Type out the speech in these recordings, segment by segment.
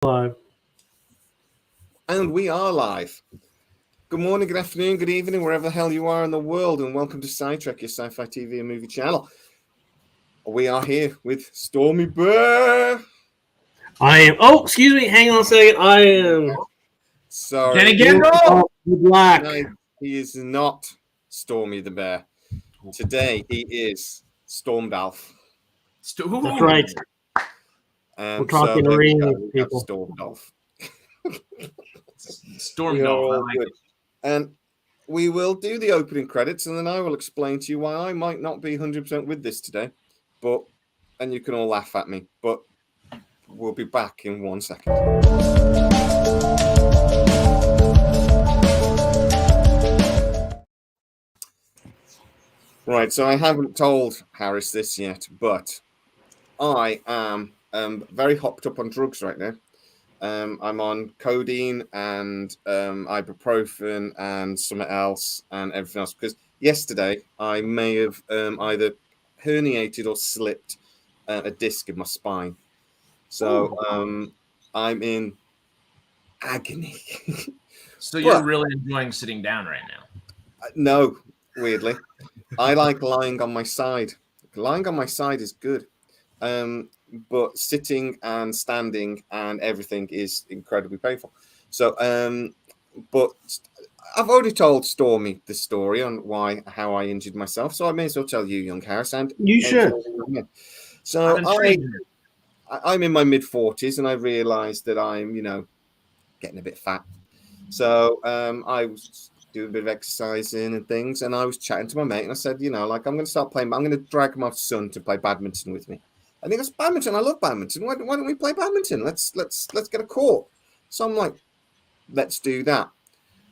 Live. And we are live. Good morning, good afternoon, good evening, wherever the hell you are in the world, and welcome to Sidetrack, your sci-fi TV and movie channel. We are here with Stormy Bear. I am. Oh, excuse me. Hang on a second. I am. Sorry. Black. No, he is not Stormy the Bear. Today he is Stormdalf. That's right. We're talking ring, people. Stormdalf. Stormdalf. I like it. And we will do the opening credits, and then I will explain to you why I might not be 100% with this today. And you can all laugh at me, but we'll be back in 1 second. Right, so I haven't told Harris this yet, but I am very hopped up on drugs right now. I'm on codeine and ibuprofen and something else and everything else, because yesterday I may have either herniated or slipped a disc in my spine. So I'm in agony. So you're really enjoying sitting down right now? No, weirdly. I like lying on my side. Lying on my side is good. But sitting and standing and everything is incredibly painful. So, but I've already told Stormy the story on how I injured myself. So I may as well tell you, young Harris. And you should. So I'm in my mid-40s, and I realised that I'm, getting a bit fat. So I was doing a bit of exercising and things, and I was chatting to my mate, and I said, I'm going to start playing. I'm going to drag my son to play badminton with me. And he goes, badminton, I love badminton. Why don't we play badminton? Let's get a court. So I'm like, let's do that.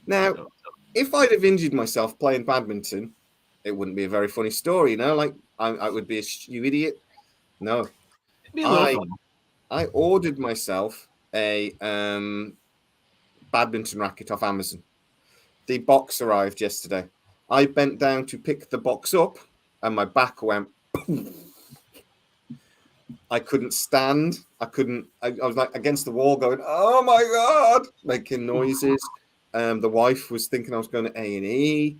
Now, if I'd have injured myself playing badminton, it wouldn't be a very funny story, Like I would be you idiot. No, I ordered myself a badminton racket off Amazon. The box arrived yesterday. I bent down to pick the box up, and my back went. I couldn't stand. I was like against the wall going, oh my God, making noises. The wife was thinking I was going to A&E.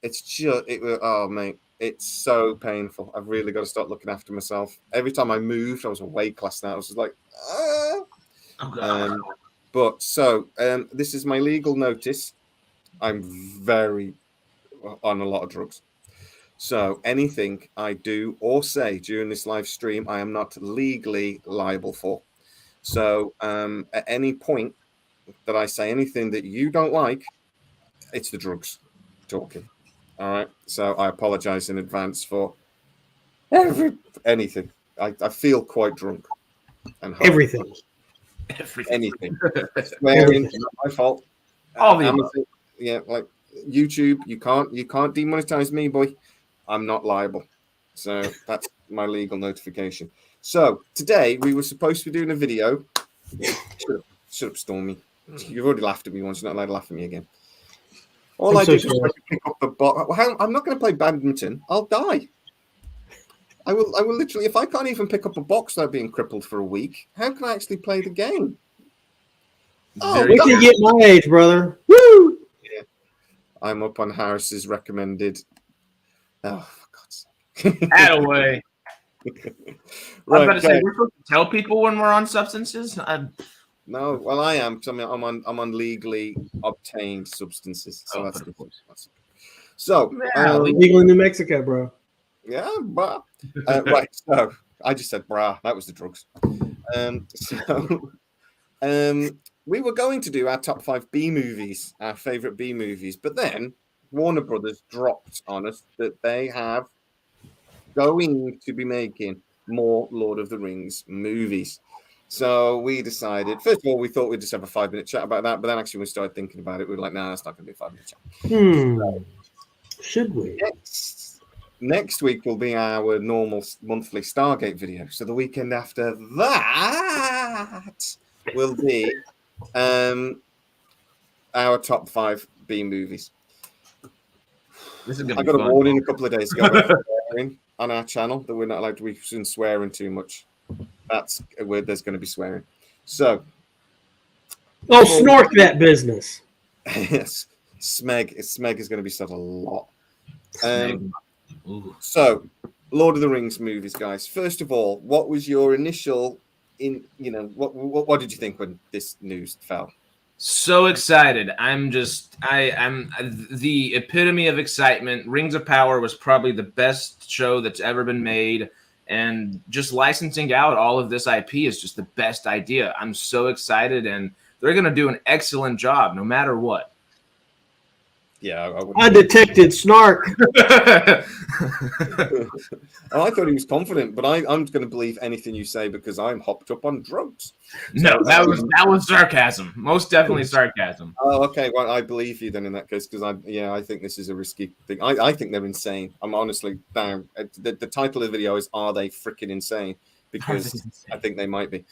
It's just, oh mate, it's so painful. I've really got to start looking after myself. Every time I moved, I was awake last night. I was just like, this is my legal notice. I'm very on a lot of drugs. So anything I do or say during this live stream, I am not legally liable for. So at any point that I say anything that you don't like, it's the drugs talking. All right. So I apologize in advance for anything. I feel quite drunk. And everything. Anything. Swearing, not my fault. Yeah, like YouTube, you can't demonetize me, boy. I'm not liable. So that's my legal notification. So today we were supposed to be doing a video. Shut up, Stormy. You've already laughed at me once. You're not allowed to laugh at me again. All I did was pick up the box. I'm not going to play badminton. I'll die. I will literally, if I can't even pick up a box without being crippled for a week, how can I actually play the game? Wait till you get my age, brother. Woo! Yeah. I'm up on Harris's recommended. Oh, for God's sake. Attaway. Right, I was about to say, we're supposed to tell people when we're on substances? No, well, I am. I mean, I'm on legally obtained substances. So that's good. So, legal in New Mexico, bro. Yeah, brah. Right, so I just said brah. That was the drugs. We were going to do our top 5 B movies, our favorite B movies, but then Warner Brothers dropped on us that they have going to be making more Lord of the Rings movies. So we decided, first of all, we thought we'd just have a 5-minute chat about that, but then actually when we started thinking about it, we were like, nah, it's not going to be a 5-minute chat. Should we? Next week will be our normal monthly Stargate video. So the weekend after that will be our top 5 B movies. This is I got a warning a couple of days ago on our channel that we're not allowed to be swearing too much. That's where there's going to be swearing. So, Snork that business. Yes, Smeg is going to be said a lot. Ooh. So, Lord of the Rings movies, guys. First of all, what was your initial what did you think when this news fell? So excited. I'm the epitome of excitement. Rings of Power was probably the best show that's ever been made. And just licensing out all of this IP is just the best idea. I'm so excited, and they're going to do an excellent job no matter what. Yeah, I detected snark. I thought he was confident, but I'm going to believe anything you say because I'm hopped up on drugs. No, that was sarcasm. Most definitely sarcasm. Oh, okay. Well, I believe you then in that case because I think this is a risky thing. I think they're insane. I'm honestly down. The title of the video is "Are They Freaking Insane?" Because I think they might be.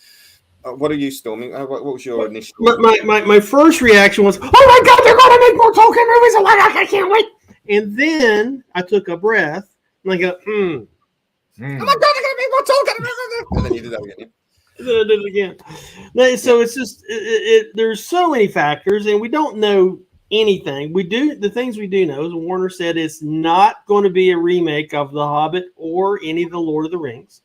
What are you, Stormy? What was your initial? My first reaction was, "Oh my God, they're going to make more Tolkien movies! Oh my God, I can't wait!" And then I took a breath and I go, Oh my God, they're going to make more Tolkien! And then you did that again. And then I did it again. So it's just there's so many factors, and we don't know anything. The things we do know is Warner said it's not going to be a remake of The Hobbit or any of the Lord of the Rings.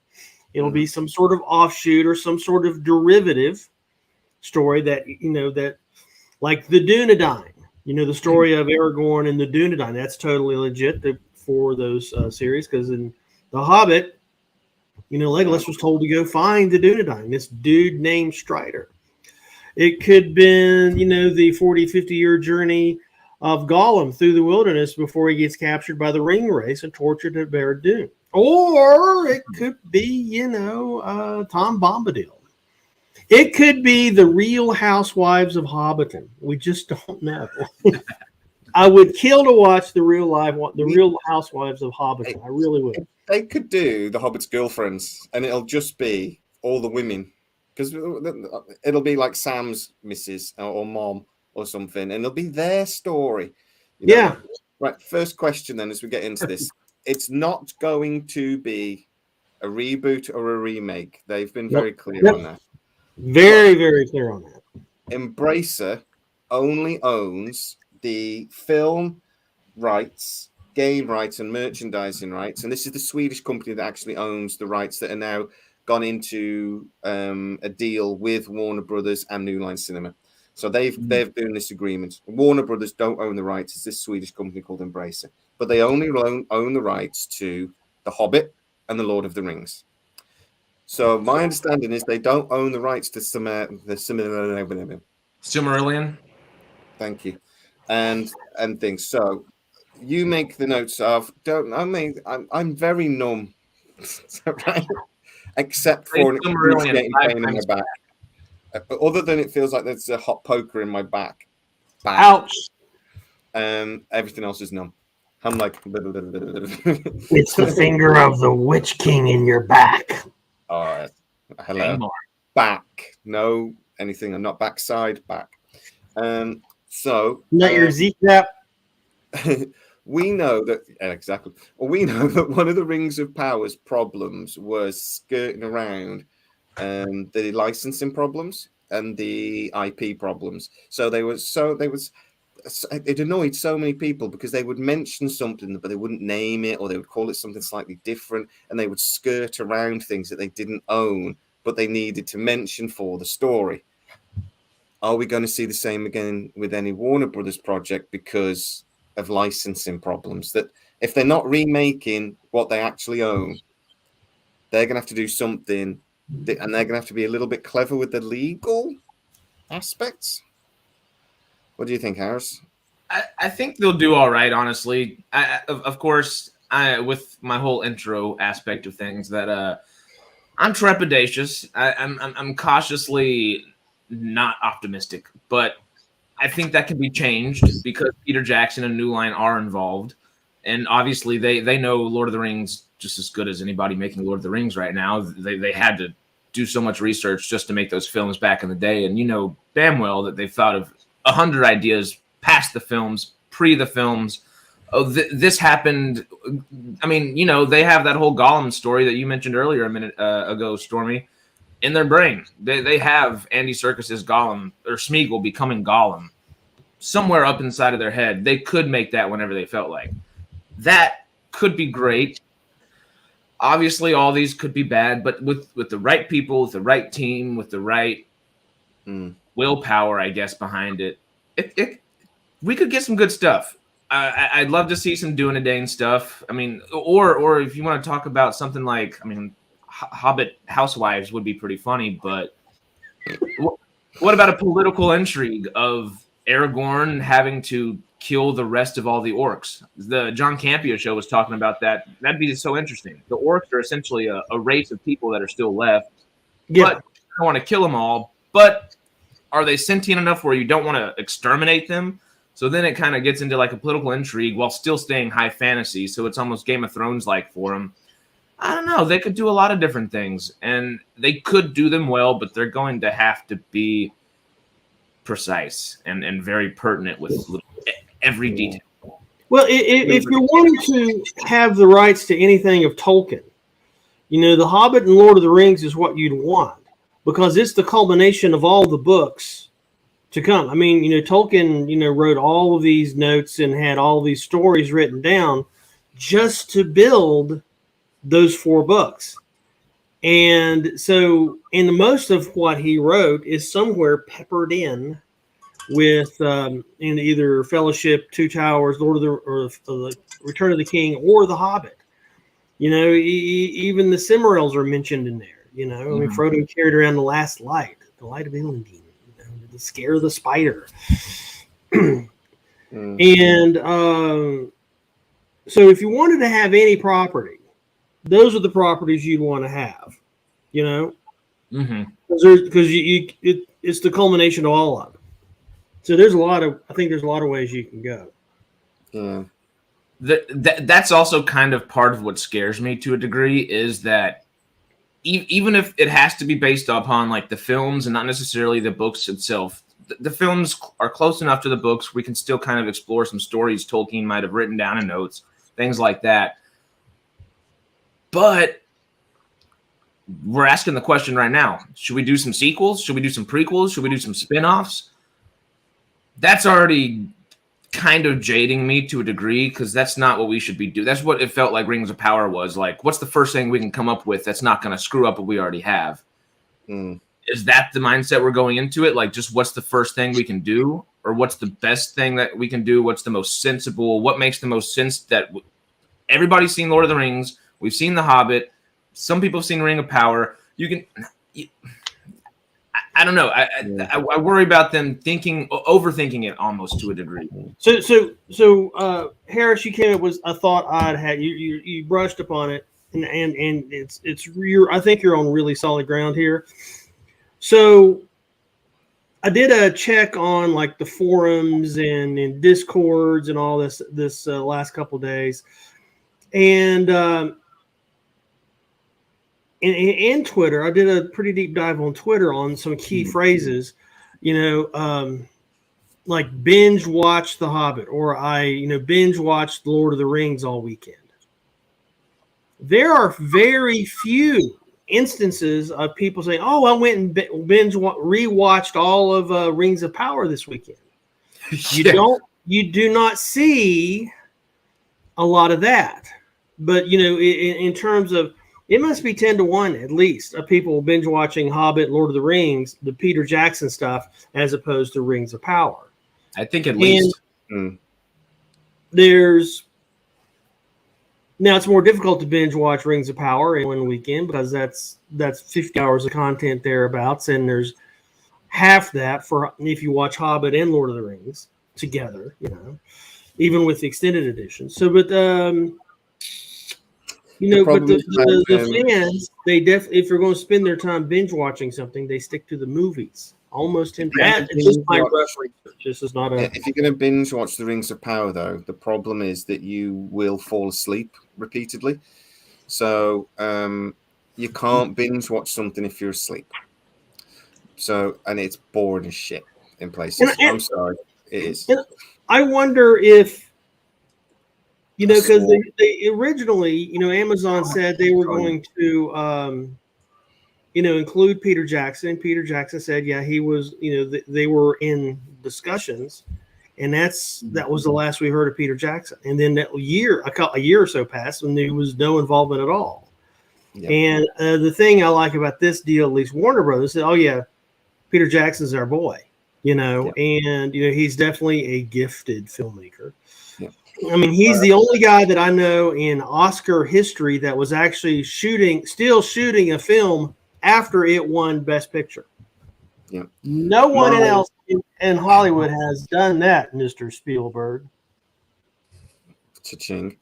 It'll be some sort of offshoot or some sort of derivative story that like the Dunedain. The story of Aragorn and the Dunedain. That's totally legit for those series because in The Hobbit, Legolas was told to go find the Dunedain, this dude named Strider. It could have been, the 40, 50-year journey of Gollum through the wilderness before he gets captured by the ring race and tortured at Barad Dûn. Or it could be, Tom Bombadil. It could be the Real Housewives of Hobbiton. We just don't know. I would kill to watch the Real Housewives of Hobbiton. I really would. They could do the Hobbit's girlfriends, and it'll just be all the women, because it'll be like Sam's missus or mom or something, and it'll be their story. Yeah. Right. First question, then, as we get into this, it's not going to be a reboot or a remake. They've been very clear on that. Very, very clear on that. Embracer only owns the film rights, game rights, and merchandising rights. And this is the Swedish company that actually owns the rights that are now gone into a deal with Warner Brothers and New Line Cinema. So they've doing this agreement. Warner Brothers don't own the rights. It's this Swedish company called Embracer. But they only own the rights to The Hobbit and The Lord of the Rings. So my understanding is they don't own the rights to the Silmarillion. Thank you. And things. So you make the notes of I'm very numb. Right? Except for an excruciating pain in my back. Other than it feels like there's a hot poker in my back. Ouch. Everything else is numb. I'm like it's the finger of the Witch King in your back. All right. Hello. Back. No anything. I'm not backside. Back. So not your Z-Cap. We know that exactly. Well, we know that one of the Rings of Power's problems was skirting around the licensing problems and the IP problems. So it annoyed so many people because they would mention something, but they wouldn't name it, or they would call it something slightly different, and they would skirt around things that they didn't own, but they needed to mention for the story. Are we going to see the same again with any Warner Brothers project because of licensing problems? That if they're not remaking what they actually own, they're going to have to do something, and they're going to have to be a little bit clever with the legal aspects. What do you think, Harris? I think they'll do all right, honestly. Of course, with my whole intro aspect of things, that I'm trepidatious. I'm cautiously not optimistic, but I think that can be changed because Peter Jackson and New Line are involved, and obviously they know Lord of the Rings just as good as anybody making Lord of the Rings right now. They had to do so much research just to make those films back in the day, and you know damn well that they've thought of 100 ideas past the films, pre the films. Oh, this happened. I mean, you know, they have that whole Gollum story that you mentioned earlier a minute ago, Stormy. in their brain. They have Andy Serkis's Gollum or Smeagol becoming Gollum somewhere up inside of their head. They could make that whenever they felt like. That could be great. Obviously, all these could be bad, but with the right people, with the right team, with the right willpower, I guess, behind it, we could get some good stuff. I'd love to see some Dunedain stuff. I mean, or if you want to talk about something like, I mean, Hobbit housewives would be pretty funny, but what about a political intrigue of Aragorn having to kill the rest of all the orcs? The John Campea show was talking about that. That'd be so interesting. The orcs are essentially a race of people that are still left, but you don't want to kill them all. But are they sentient enough where you don't want to exterminate them? So then it kind of gets into like a political intrigue while still staying high fantasy. So it's almost Game of Thrones like for them. I don't know. They could do a lot of different things, and they could do them well, but they're going to have to be precise and very pertinent with every detail. Well, if you're wanting to have the rights to anything of Tolkien, you know, The Hobbit and Lord of the Rings is what you'd want, because it's the culmination of all the books to come. I mean, you know, Tolkien, you know, wrote all of these notes and had all these stories written down just to build those 4 books. And so, and most of what he wrote is somewhere peppered in with in either Fellowship, Two Towers, Lord of the Return of the King, or The Hobbit. You know, even the Cimmerals are mentioned in there. You know, I mean, Frodo carried around the last light, the light of Elendil, you know, the scare of the spider. And so, if you wanted to have any property, those are the properties you'd want to have. You know, because it's the culmination of all of it. So there's I think there's a lot of ways you can go. Yeah. That's also kind of part of what scares me to a degree, is that even if it has to be based upon like the films and not necessarily the books itself, the films are close enough to the books. We can still kind of explore some stories Tolkien might have written down in notes, things like that. But we're asking the question right now. Should we do some sequels? Should we do some prequels? Should we do some spin-offs? That's already kind of jading me to a degree, because that's not what we should be doing. That's what it felt like Rings of Power was. Like, what's the first thing we can come up with that's not going to screw up what we already have? Is that the mindset we're going into it? Like, just what's the first thing we can do? Or what's the best thing that we can do? What's the most sensible? What makes the most sense? That everybody's seen Lord of the Rings. We've seen The Hobbit. Some people have seen Ring of Power. I don't know. I worry about them overthinking it almost to a degree. So Harris, you came up with a thought I'd had. You brushed upon it, and it's I think you're on really solid ground here. So I did a check on like the forums and Discords and all this last couple of days, and Twitter. I did a pretty deep dive on Twitter on some key phrases, you know, like binge watch The Hobbit, or binge watch The Lord of the Rings all weekend. There are very few instances of people saying, "Oh, I went and rewatched all of Rings of Power this weekend." You do not see a lot of that. But you know, in terms of, it must be 10-1 at least of people binge watching Hobbit, Lord of the Rings, the Peter Jackson stuff, as opposed to Rings of Power. I think at least. Now it's more difficult to binge watch Rings of Power in one weekend, because that's 50 hours of content thereabouts, and there's half that for if you watch Hobbit and Lord of the Rings together, you know, even with the extended edition. So, but you know, but the fans, they definitely, if you're going to spend their time binge watching something, they stick to the movies. Almost in that. It's just my reference. This is not a. If you're going to binge watch the Rings of Power, though, the problem is that you will fall asleep repeatedly. So you can't binge watch something if you're asleep. So, and it's boring as shit in places. I'm sorry, it is. I wonder if, you know, because they originally, you know, Amazon said they were going to include Peter Jackson. Peter Jackson said, yeah, he was, they were in discussions, and that was the last we heard of Peter Jackson. And then a year or so passed, and there was no involvement at all. Yep. And the thing I like about this deal, at least Warner Brothers said, oh yeah, Peter Jackson's our boy, yep. And he's definitely a gifted filmmaker. Yep. I mean, he's the only guy that I know in Oscar history that was actually still shooting a film after it won Best Picture. Yeah. No one else in Hollywood has done that, Mr. Spielberg. Cha-ching.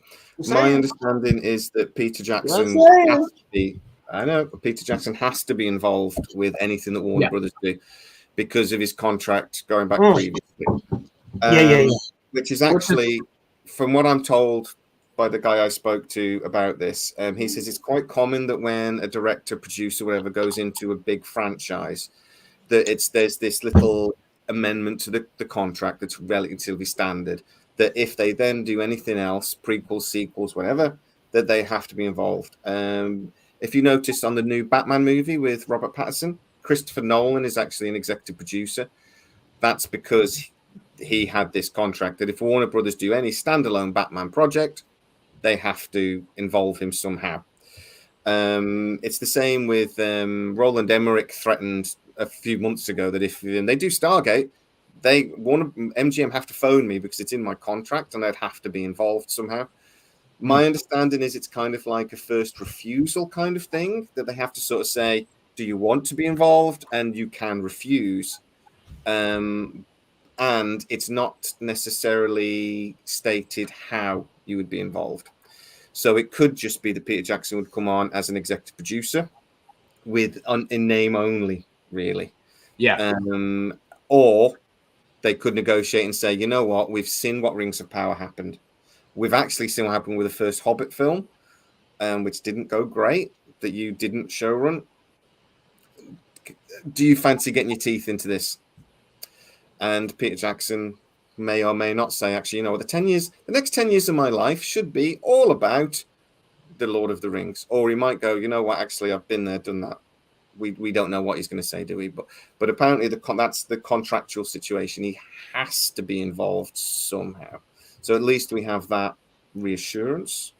My understanding is that Peter Jackson has to be. I know Peter Jackson has to be involved with anything that Warner Brothers do because of his contract going back previously. Which is actually, from what I'm told by the guy I spoke to about this, he says it's quite common that when a director, producer, whatever goes into a big franchise, that there's this little amendment to the contract that's relatively standard, that if they then do anything else, prequels, sequels, whatever, that they have to be involved. If you notice on the new Batman movie with Robert Pattinson, Christopher Nolan is actually an executive producer. That's because he had this contract that if Warner Brothers do any standalone Batman project, they have to involve him somehow. It's the same with Roland Emmerich threatened a few months ago that if they do Stargate, MGM have to phone me because it's in my contract and I'd have to be involved somehow. My understanding is it's kind of like a first refusal kind of thing, that they have to sort of say, do you want to be involved? And you can refuse. And it's not necessarily stated how you would be involved. So it could just be that Peter Jackson would come on as an executive producer in name only, really. Yeah. Or they could negotiate and say, you know what, we've seen what Rings of Power happened. We've actually seen what happened with the first Hobbit film, which didn't go great, that you didn't showrun. Do you fancy getting your teeth into this? And Peter Jackson may or may not say, actually, you know what, the next 10 years of my life should be all about the Lord of the Rings. Or he might go, you know what, actually, I've been there, done that. We don't know what he's going to say, do we? But apparently that's the contractual situation. He has to be involved somehow. So at least we have that reassurance.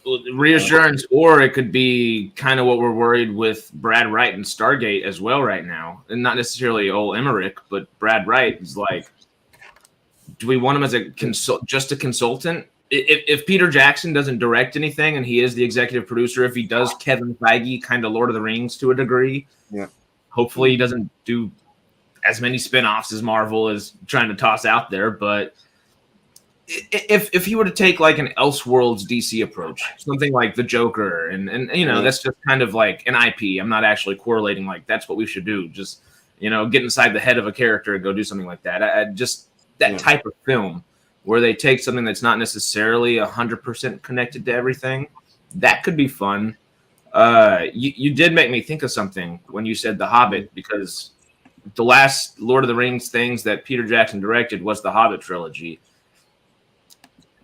Or it could be kind of what we're worried with Brad Wright and Stargate as well right now. And not necessarily old Emmerich, but Brad Wright is like, do we want him as just a consultant? If Peter Jackson doesn't direct anything and he is the executive producer, if he does Kevin Feige kind of Lord of the Rings to a degree, hopefully he doesn't do as many spinoffs as Marvel is trying to toss out there. But if he were to take like an Elseworlds DC approach, something like the Joker, and that's just kind of like an IP. I'm not actually correlating like that's what we should do. Just get inside the head of a character and go do something like that. That type of film where they take something that's not necessarily 100% connected to everything, that could be fun. You did make me think of something when you said The Hobbit, because the last Lord of the Rings things that Peter Jackson directed was the Hobbit trilogy.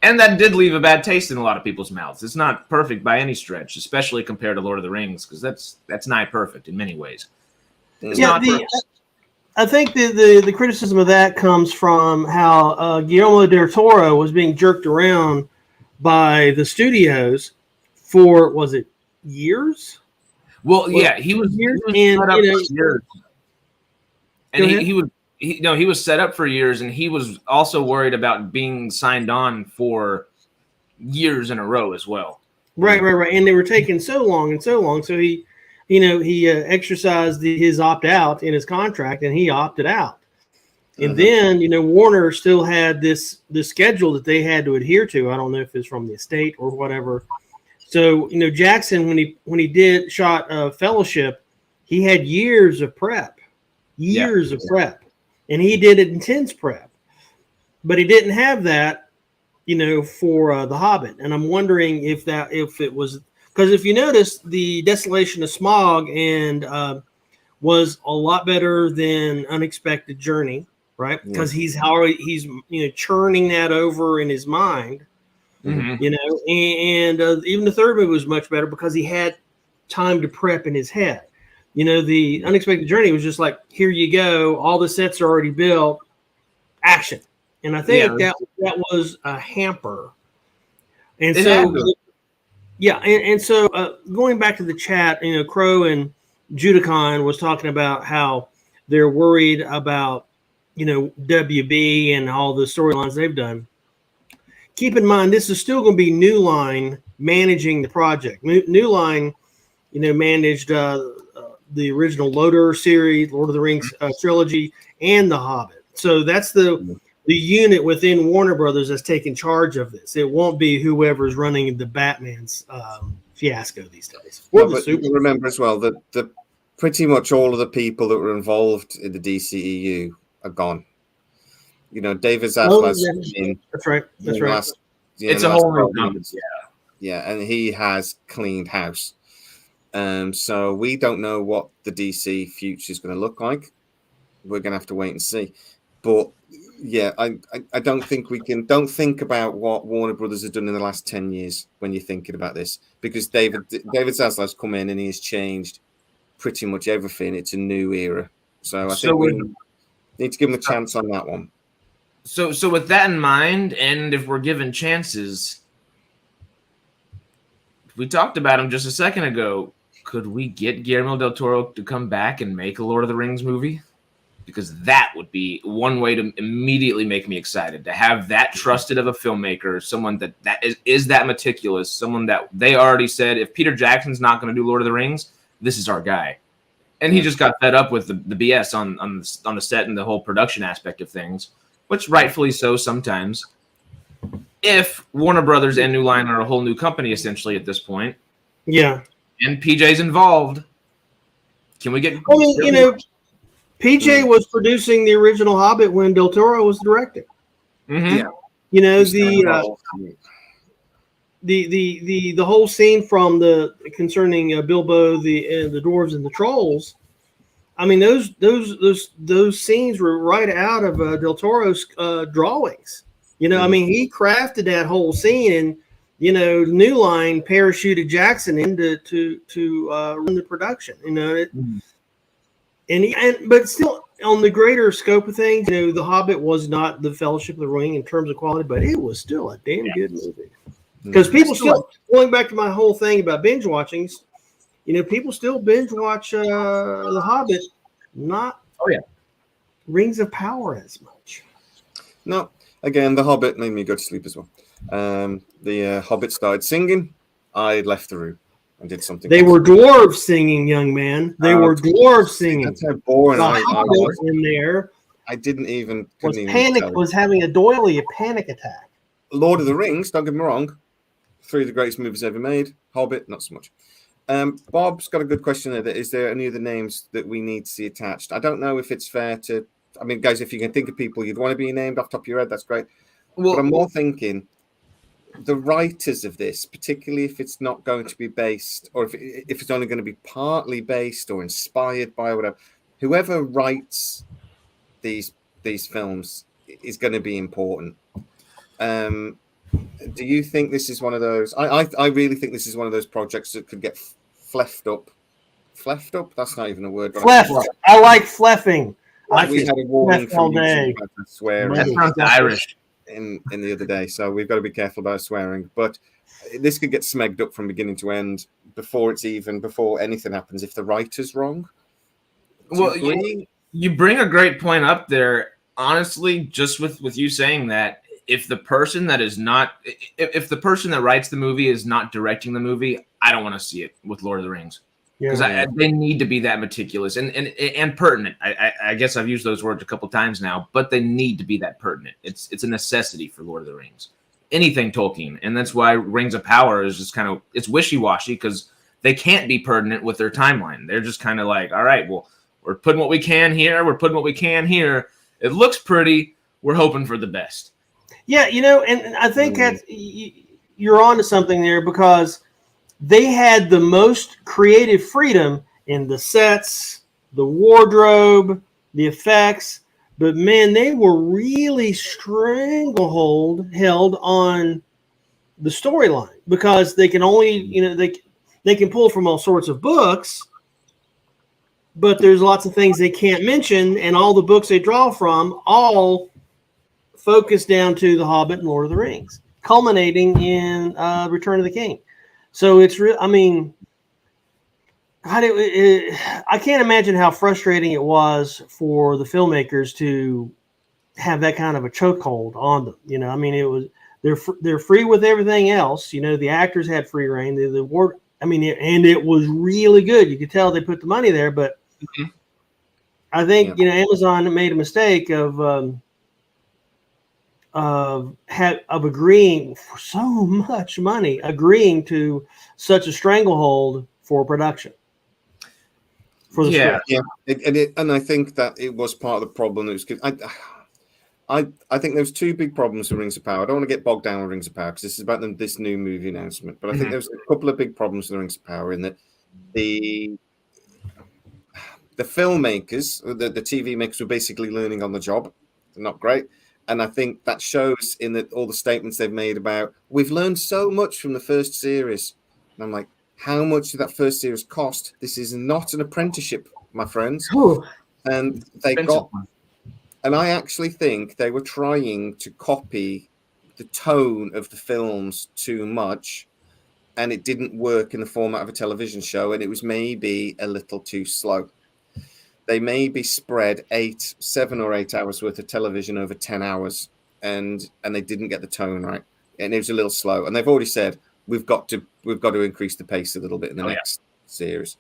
And that did leave a bad taste in a lot of people's mouths. It's not perfect by any stretch, especially compared to Lord of the Rings, because that's nigh perfect in many ways. It's not perfect. I think the criticism of that comes from how Guillermo del Toro was being jerked around by the studios for, was it years? Well, he was years, he was set up for years, and he was also worried about being signed on for years in a row as well. Right. And they were taking so long. So he exercised his opt-out in his contract, and he opted out. And then, Warner still had this schedule that they had to adhere to. I don't know if it's from the estate or whatever. So, Jackson, when he shot Fellowship, he had years of prep, prep. And he did intense prep. But he didn't have that, for The Hobbit. And I'm wondering if it was... Because if you notice, the Desolation of Smaug was a lot better than Unexpected Journey, right? Because he's churning that over in his mind, and even the third movie was much better because he had time to prep in his head. the Unexpected Journey was just like, here you go, all the sets are already built, action. And I think that was a hamper. And so, and so going back to the chat, Crow and Judicon was talking about how they're worried about, WB and all the storylines they've done. Keep in mind, this is still going to be New Line managing the project. New Line, managed the original Loader series, Lord of the Rings trilogy, and The Hobbit. So that's the unit within Warner Brothers that's taking charge of this. It won't be whoever's running the Batman's fiasco these days. But you can remember as well that pretty much all of the people that were involved in the DCEU are gone. David Zaslav's in. That's right. That's right. It's a whole new company. Yeah, and he has cleaned house. So we don't know what the DC future is going to look like. We're going to have to wait and see. But yeah, I don't think don't think about what Warner Brothers has done in the last 10 years when you're thinking about this, because David Zaslav's come in and he has changed pretty much everything. It's a new era. So I think we need to give him a chance on that one. So with that in mind, and if we're given chances, we talked about him just a second ago. Could we get Guillermo del Toro to come back and make a Lord of the Rings movie? Because that would be one way to immediately make me excited, to have that trusted of a filmmaker, someone that is that meticulous, someone that they already said, if Peter Jackson's not going to do Lord of the Rings, this is our guy. And he just got fed up with the BS on the set and the whole production aspect of things, which rightfully so sometimes. If Warner Brothers and New Line are a whole new company essentially at this point, yeah, and PJ's involved, can we get? PJ was producing the original Hobbit when Del Toro was directing. Mm-hmm. Yeah. The whole scene from concerning Bilbo, the dwarves and the trolls. I mean, those scenes were right out of Del Toro's drawings. I mean, he crafted that whole scene, and New Line parachuted Jackson in to run the production. But still, on the greater scope of things, The Hobbit was not the Fellowship of the Ring in terms of quality, but it was still a damn good movie. Because people still, going back to my whole thing about binge watching, people still binge watch The Hobbit, not Rings of Power as much. No, again, The Hobbit made me go to sleep as well. The Hobbit started singing, I left the room. I did something. They were dwarves singing, young man. They were dwarves singing. That's how boring I was in there. I didn't even. Was having a doily, a panic attack. Lord of the Rings, don't get me wrong, 3 of the greatest movies ever made. Hobbit, not so much. Bob's got a good question there. Is there any other names that we need to see attached? I don't know if it's fair to. I mean, guys, if you can think of people you'd want to be named off the top of your head, that's great. Well, but I'm more thinking the writers of this, particularly if it's not going to be based, or if it's only going to be partly based or inspired by whatever, whoever writes these films is going to be important. Do you think this is one of those? I really think this is one of those projects that could get fleffed up. Fleffed up? That's not even a word. Fleffed. I like fleffing. We had a warning from you about swearing. That sounds Irish. In the other day, so we've got to be careful about swearing. But this could get smegged up from beginning to end before anything happens. If the writer's wrong, well, you bring a great point up there. Honestly, just with you saying that, if the person that writes the movie is not directing the movie, I don't want to see it with Lord of the Rings. Because they need to be that meticulous and pertinent. I guess I've used those words a couple times now, but they need to be that pertinent. It's a necessity for Lord of the Rings. Anything Tolkien, and that's why Rings of Power is just kind of it's wishy-washy because they can't be pertinent with their timeline. They're just kind of like, all right, well, we're putting what we can here. We're putting what we can here. It looks pretty. We're hoping for the best. Yeah, and I think that you're onto something there because they had the most creative freedom in the sets, the wardrobe, the effects, but man, they were really held on the storyline because they can only, they can pull from all sorts of books, but there's lots of things they can't mention, and all the books they draw from all focus down to The Hobbit and Lord of the Rings, culminating in Return of the King. So it's real. I mean, I can't imagine how frustrating it was for the filmmakers to have that kind of a chokehold on them. You know, I mean, it was they're free with everything else. You know, the actors had free reign. The word, I mean, and it was really good. You could tell they put the money there, but I think Amazon made a mistake of agreeing for so much money, agreeing to such a stranglehold for production. For the script. And I think that it was part of the problem. It was I think there's two big problems with Rings of Power. I don't want to get bogged down with Rings of Power because this is about this new movie announcement. But I think there's a couple of big problems with Rings of Power in that the filmmakers, the TV makers, were basically learning on the job. They're not great. And I think that shows in that all the statements they've made about, we've learned so much from the first series. And I'm like, how much did that first series cost? This is not an apprenticeship, my friends. Ooh. And they got, and I actually think they were trying to copy the tone of the films too much. And it didn't work in the format of a television show. And it was maybe a little too slow. They maybe spread 7 or 8 hours worth of television over 10 hours, and they didn't get the tone right, and it was a little slow. And they've already said we've got to increase the pace a little bit in the next series.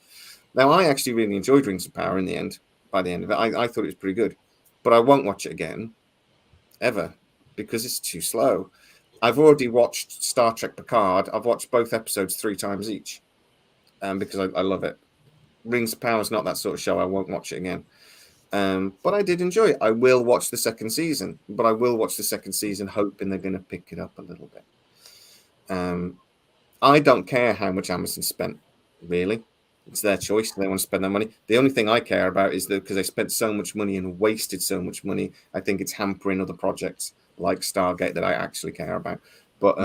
Now, I actually really enjoyed Rings of Power in the end. By the end of it, I thought it was pretty good, but I won't watch it again ever because it's too slow. I've already watched Star Trek Picard. I've watched both episodes 3 times each, because I love it. Rings of Power is not that sort of show. I won't watch it again. But I did enjoy it. I will watch the second season, but I will watch the second season hoping they're going to pick it up a little bit. I don't care how much Amazon spent, really. It's their choice. They want to spend their money. The only thing I care about is that because they spent so much money and wasted so much money, I think it's hampering other projects like Stargate that I actually care about. But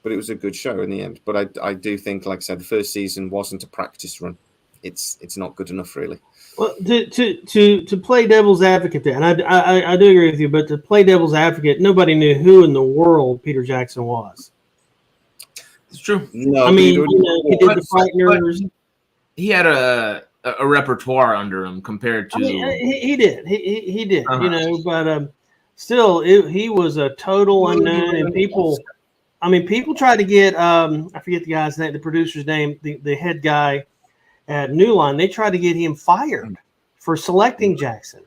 it was a good show in the end. But I do think, like I said, the first season wasn't a practice run. It's not good enough, really. Well, to play devil's advocate there, and I do agree with you, but to play devil's advocate, nobody knew who in the world Peter Jackson was. It's true. No, I mean, he did the Frighteners. He had a repertoire under him compared to. I mean, he did. He did. But still, he was a total unknown, and people tried to get I forget the guy's name, the producer's name, the head guy at New Line. They tried to get him fired for selecting Jackson.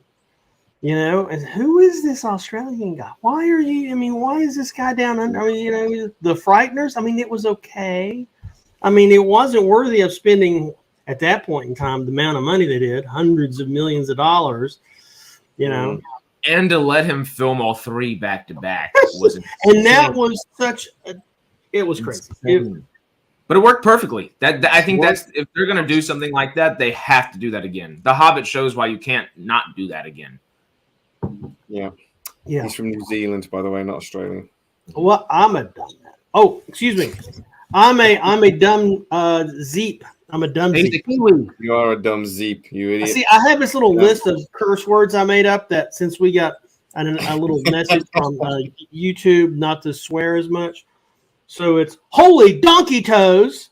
And who is this Australian guy? Why is this guy down under? I mean, the Frighteners. I mean, it was okay. I mean, it wasn't worthy of spending at that point in time the amount of money they did, hundreds of millions of dollars. And to let him film all 3 back to back was and that was it was crazy. But it worked perfectly. I think that's, if they're going to do something like that, they have to do that again. The Hobbit shows why you can't not do that again. Yeah. He's from New Zealand, by the way, not Australian. Well, I'm a dumb. Oh, excuse me. I'm a dumb Zeep. I'm a dumb Zeep. You are a dumb Zeep, you idiot. See, I have this little list of curse words I made up that since we got a little message from YouTube not to swear as much. So it's holy donkey toes.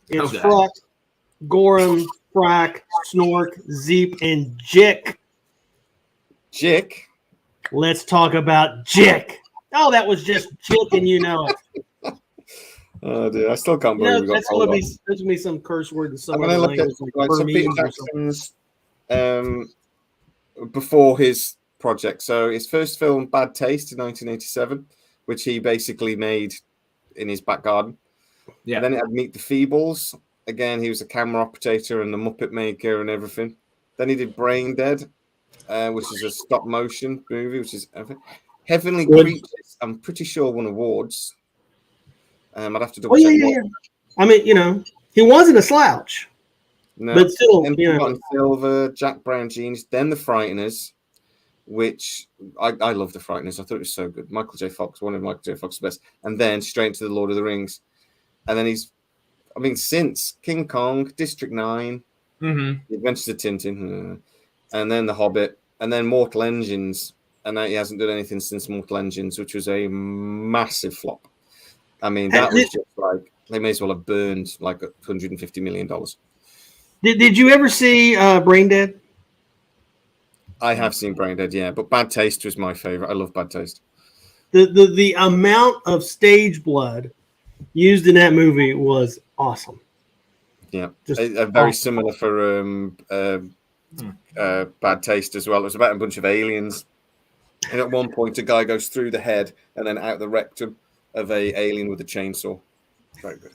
It's Fruck, Gorham, Frack, Snork, Zeep, and Jick. Jick? Let's talk about Jick. Oh, that was just Jick, and you know it. Oh, dude, I still can't believe that's going to be some curse word in some other language. So Peter Jackson's before his project. So his first film, Bad Taste, in 1987, which he basically made in his back garden. Yeah. And then it had Meet the Feebles. Again, he was a camera operator and the Muppet Maker and everything. Then he did Brain Dead, which is a stop motion movie, which is Heavenly Creatures. I'm pretty sure won awards. I'd have to double check. Yeah. I mean, he wasn't a slouch. No, but still, Silver, Jack Brown Jeans, then The Frighteners, which I love The Frighteners. I thought it was so good. Michael J. Fox, one of Michael J. Fox's best. And then straight to The Lord of the Rings. And then since King Kong, District 9, Mm-hmm. The Adventures of Tintin, and then The Hobbit, and then Mortal Engines, and he hasn't done anything since Mortal Engines, which was a massive flop. I mean, that was just like they may as well have burned like $150 million. Did you ever see Brain Dead? I have seen Brain Dead, yeah, but Bad Taste was my favorite. I love Bad Taste. The amount of stage blood used in that movie was awesome. Yeah, Just very awesome. similar for Bad Taste as well. It was about a bunch of aliens, and at one point, a guy goes through the head and then out the rectum of a alien with a chainsaw. Very good.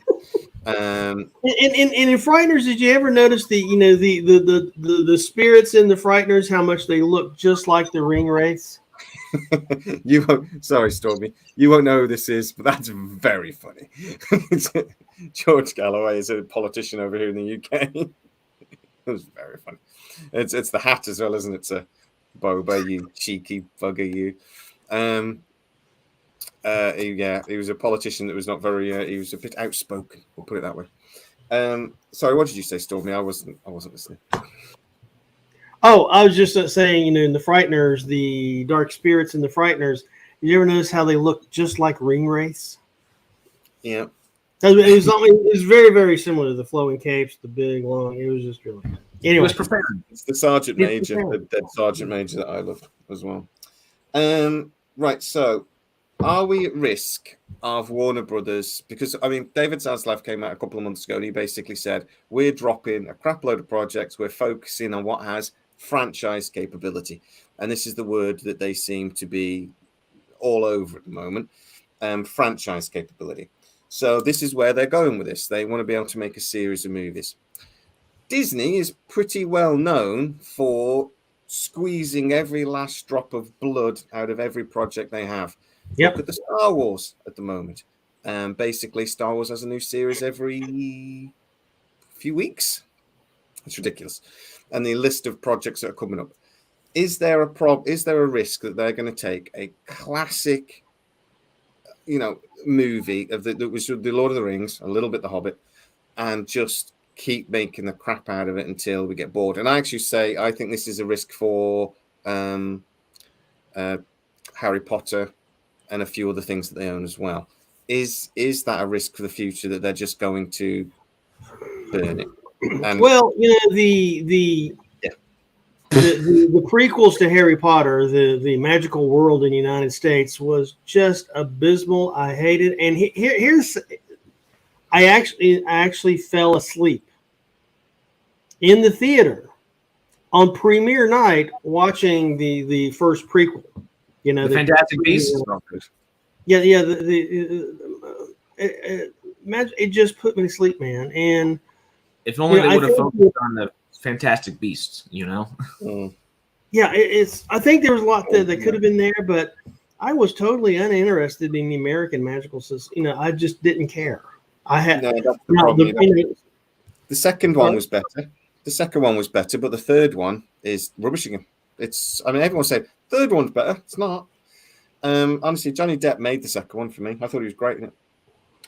And in Frighteners, did you ever notice the spirits in the Frighteners, how much they look just like the ring wraiths? You won't, sorry, Stormy. You won't know who this is, but that's very funny. George Galloway is a politician over here in the UK. It was very funny. It's the hat as well, isn't it? It's a Boba, you cheeky bugger, you. He was a politician that was not very. He was a bit outspoken. We'll put it that way. Sorry, what did you say, Stormy? I wasn't listening. Oh, I was just saying, in the Frighteners, the dark spirits in the Frighteners, did you ever notice how they look just like ring wraiths? Yeah. It was very, very similar to the flowing capes, the big, long. It was just really good. Anyway. It was prepared. It's the Sergeant Major, the dead Sergeant Major that I love as well. Right, so are we at risk of Warner Brothers? Because, I mean, David Zaslav came out a couple of months ago and he basically said, we're dropping a crap load of projects. We're focusing on what has franchise capability. And this is the word that they seem to be all over at the moment, franchise capability. So this is where they're going with this. They want to be able to make a series of movies. Disney is pretty well known for squeezing every last drop of blood out of every project they have. Yep. Look at the Star Wars at the moment. Basically, Star Wars has a new series every few weeks. It's ridiculous. And the list of projects that are coming up. Is there a risk that they're going to take a classic, movie that was the Lord of the Rings, a little bit The Hobbit, and just keep making the crap out of it until we get bored? And I actually say I think this is a risk for Harry Potter and a few other things that they own as well. Is that a risk for the future that they're just going to burn it? And, well, the prequels to Harry Potter, the magical world in the United States, was just abysmal. I hated, and I actually fell asleep in the theater on premiere night watching the first prequel. The Fantastic Beasts. It just put me to sleep, man. And if only they would have focused on the Fantastic Beasts, Yeah, I think there was a lot that could have been there, but I was totally uninterested in the American magical system. I just didn't care. That's the problem. The second one was better. The second one was better, but the third one is rubbish again. Everyone said third one's better. It's not. Honestly, Johnny Depp made the second one for me. I thought he was great in it,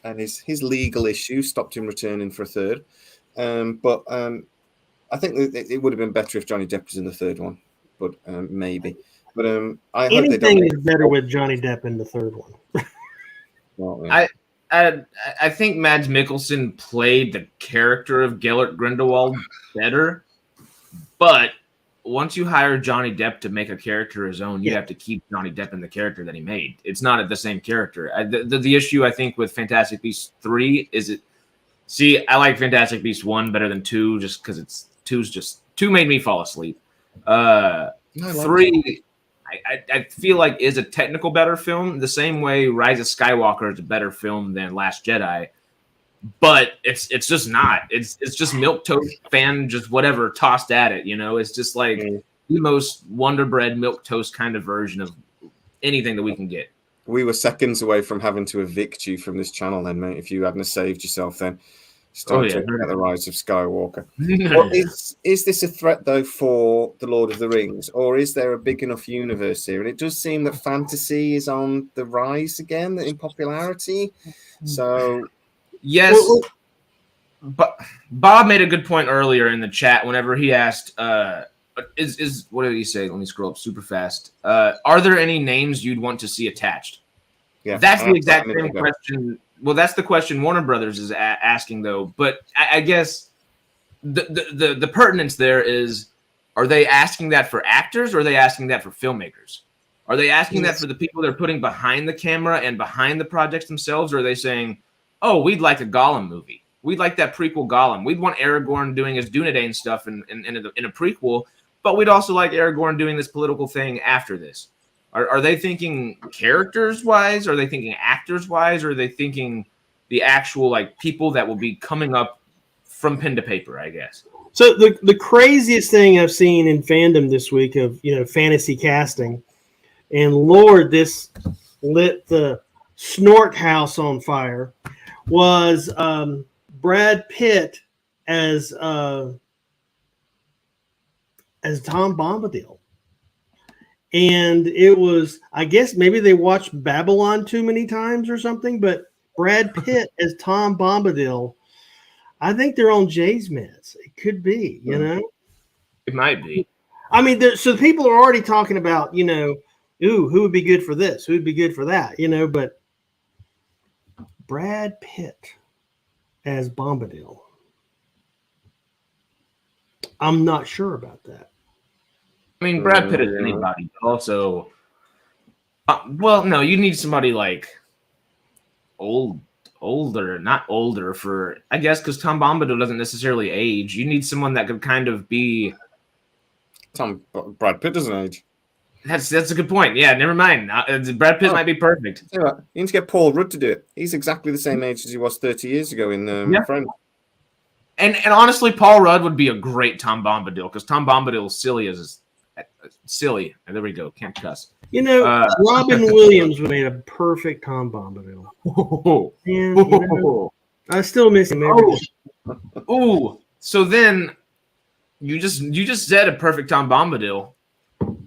and his legal issues stopped him returning for a third. But I think it would have been better if Johnny Depp was in the third one, but maybe. But I hope they don't. Anything is better with Johnny Depp in the third one. Well, yeah. I think Mads Mikkelsen played the character of Gellert Grindelwald better, but once you hire Johnny Depp to make a character his own, you have to keep Johnny Depp in the character that he made. It's not the same character. The issue, I think, with Fantastic Beasts 3 is I like Fantastic Beasts 1 better than 2 just because 2 made me fall asleep. 3, I feel like is a technical better film, the same way Rise of Skywalker is a better film than Last Jedi. But it's just not. It's just milquetoast fan, just whatever tossed at it. It's just like the most Wonder Bread milquetoast kind of version of anything that we can get. We were seconds away from having to evict you from this channel, then, mate. If you hadn't saved yourself, then start talking about the Rise of Skywalker. Well, is this a threat though for the Lord of the Rings, or is there a big enough universe here? And it does seem that fantasy is on the rise again in popularity. So. Yes, But Bob made a good point earlier in the chat whenever he asked, is what did he say? Let me scroll up super fast. Are there any names you'd want to see attached? Yeah, that's the exact same question. Well, that's the question Warner Brothers is asking, though. But I guess the pertinence there is, are they asking that for actors or are they asking that for filmmakers? Are they asking that for the people they're putting behind the camera and behind the projects themselves? Or are they saying, oh, we'd like a Gollum movie. We'd like that prequel Gollum. We'd want Aragorn doing his Dunedain stuff in a prequel, but we'd also like Aragorn doing this political thing after this. Are they thinking characters-wise? Are they thinking actors-wise? Or are they thinking the actual like people that will be coming up from pen to paper, I guess? So the craziest thing I've seen in fandom this week of fantasy casting, and Lord, this lit the snort house on fire, was Brad Pitt as Tom Bombadil. And it was, I guess maybe they watched Babylon too many times or something, but Brad Pitt as Tom Bombadil, I think they're on Jay's meds. It could be, It might be. I mean, so people are already talking about, ooh, who would be good for this? Who would be good for that? But Brad Pitt as Bombadil, I'm not sure about that. I mean, Brad Pitt is anybody, but also, no, you need somebody like older, not older for, I guess, because Tom Bombadil doesn't necessarily age. You need someone that could kind of be. Brad Pitt doesn't age. That's a good point. Yeah, never mind. Brad Pitt might be perfect. You need to get Paul Rudd to do it. He's exactly the same age as he was 30 years ago in Friends. And honestly, Paul Rudd would be a great Tom Bombadil because Tom Bombadil is silly. There we go. Can't cuss. Robin Williams would make a perfect Tom Bombadil. And, I still miss him. So then you just said a perfect Tom Bombadil.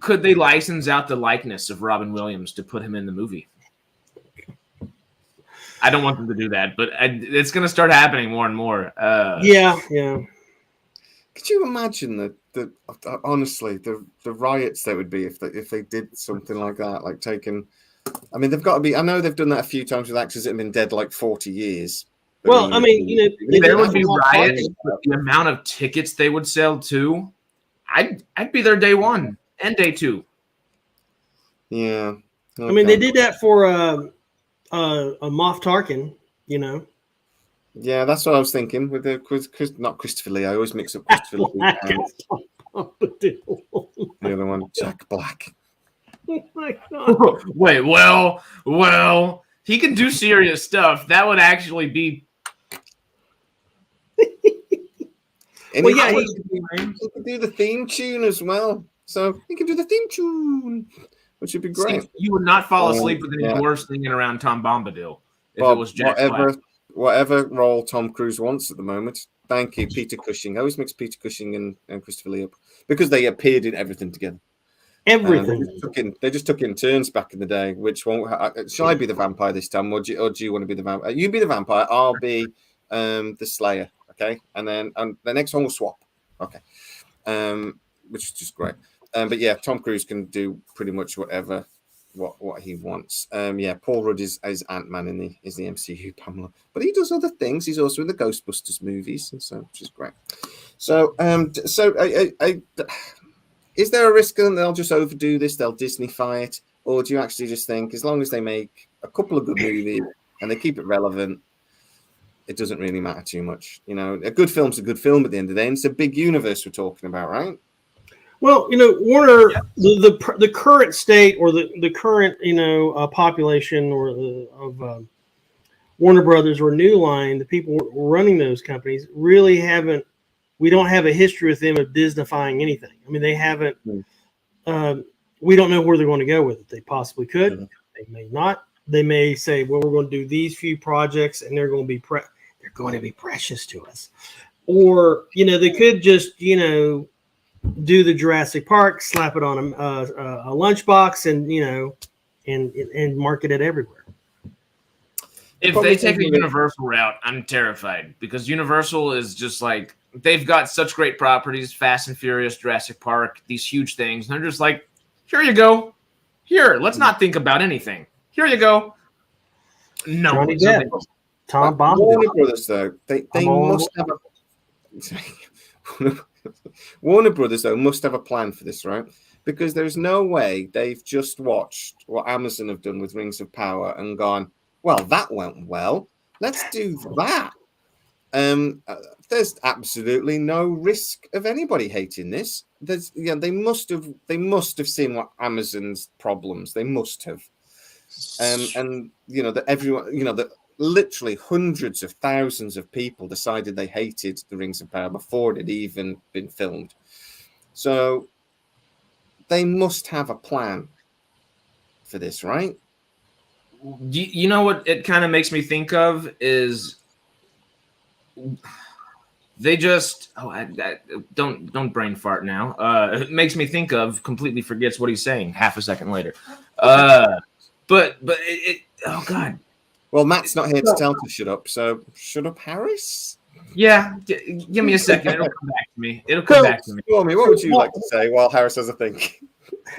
Could they license out the likeness of Robin Williams to put him in the movie? I don't want them to do that, but it's going to start happening more and more. Yeah. Could you imagine honestly the riots there would be if they did something like that, like taking? I mean, they've got to be. I know they've done that a few times with actors that have been dead like 40 years. Well, there would be riots. But the amount of tickets they would sell too, I'd be there day one and day two. Yeah, okay. I mean, they did that for a Moff Tarkin, Yeah, that's what I was thinking with not Christopher Lee. I always mix up Christopher Lee and the other one, Jack Black. Oh my God. Wait, well, he can do serious stuff. That would actually be. And he could do the theme tune as well. So he could do the theme tune, which would be great. See, you would not fall asleep with any doors singing around Tom Bombadil if it was Jack Black. Whatever role Tom Cruise wants at the moment. Thank you, Peter Cushing. I always mix Peter Cushing and Christopher Lee up because they appeared in everything together. Everything. They just took in turns back in the day. Which one? Shall I be the vampire this time, or do you want to be the vampire? You be the vampire. I'll be the Slayer. Okay, and then the next one will swap. Okay, which is just great. But yeah, Tom Cruise can do pretty much whatever. What he wants. Paul Rudd is Ant-Man is the MCU, Pamela. But he does other things. He's also in the Ghostbusters movies, and so which is great. So is there a risk that they'll just overdo this? They'll Disney-fy it, or do you actually just think as long as they make a couple of good movies and they keep it relevant, it doesn't really matter too much? A good film's a good film at the end of the day. And it's a big universe we're talking about, right? Well, Warner, the current state or the current population of Warner Brothers or New Line, the people running those companies really haven't. We don't have a history with them of Disneyfying anything. I mean, they haven't. We don't know where they're going to go with it. They possibly could. Mm-hmm. They may not. They may say, "Well, we're going to do these few projects, and they're going to be precious to us," or they could just do the Jurassic Park, slap it on a lunchbox, and market it everywhere. If they take a Universal route, I'm terrified because Universal is just like they've got such great properties, Fast and Furious, Jurassic Park, these huge things. And they're just like, here you go. Here, let's not think about anything. Here you go. No, Johnny Depp, Tom Bombadil. Warner Brothers, though, they must have Warner Brothers, though, must have a plan for this, right? Because there's no way they've just watched what Amazon have done with Rings of Power and gone, well, that went well. Let's do that. There's absolutely no risk of anybody hating this. They must have seen what Amazon's problems. They must have, and that everyone, that literally hundreds of thousands of people decided they hated the Rings of Power before it had even been filmed. So they must have a plan for this, right? You know what it kind of makes me think of is they just don't brain fart now. It makes me think of completely forgets what he's saying half a second later. But it oh god. Well, Matt's not here to tell to shut up, so shut up, Harris. Yeah, give me a second. It'll come back to me. Stormy, what would you like to say while Harris has a think?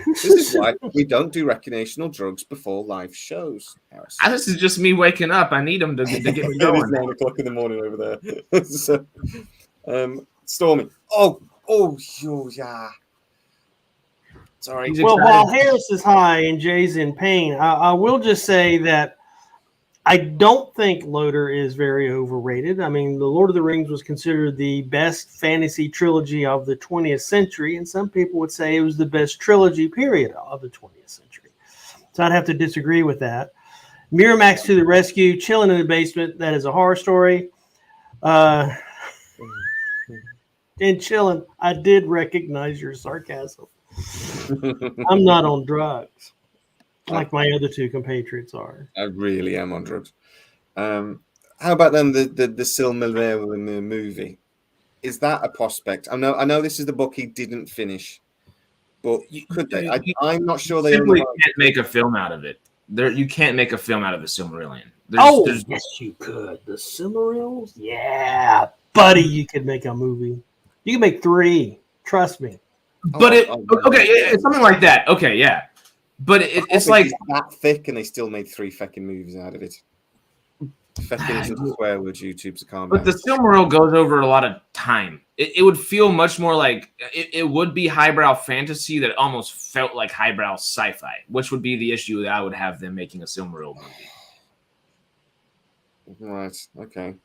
This is why we don't do recreational drugs before live shows, Harris. This is just me waking up. I need them to get me going. It's 9 o'clock in the morning over there. So, Stormy. Oh, yeah. Sorry. Well, while Harris is high and Jay's in pain, I will just say that I don't think Loder is very overrated. I mean, The Lord of the Rings was considered the best fantasy trilogy of the 20th century, and some people would say it was the best trilogy period of the 20th century. So I'd have to disagree with that. Miramax to the rescue, Chilling in the Basement, that is a horror story. And Chilling, I did recognize your sarcasm. I'm not on drugs. Like my other two compatriots are. I really am on drugs. How about then the Silmarillion movie? Is that a prospect? I know this is the book he didn't finish, but could they? I'm not sure they simply can't make a film out of it. You can't make a film out of the Silmarillion. Yes, you could. The Silmarils? Yeah, buddy, you could make a movie. You can make 3. Trust me. But it's something like that. Okay, yeah. But it's like that thick, and they still made 3 fucking movies out of it. Fecking isn't a swear word. YouTube's a calm down. But the Silmaril goes over a lot of time. It would feel much more like it would be highbrow fantasy that almost felt like highbrow sci-fi, which would be the issue that I would have them making a Silmaril movie. Right. Okay.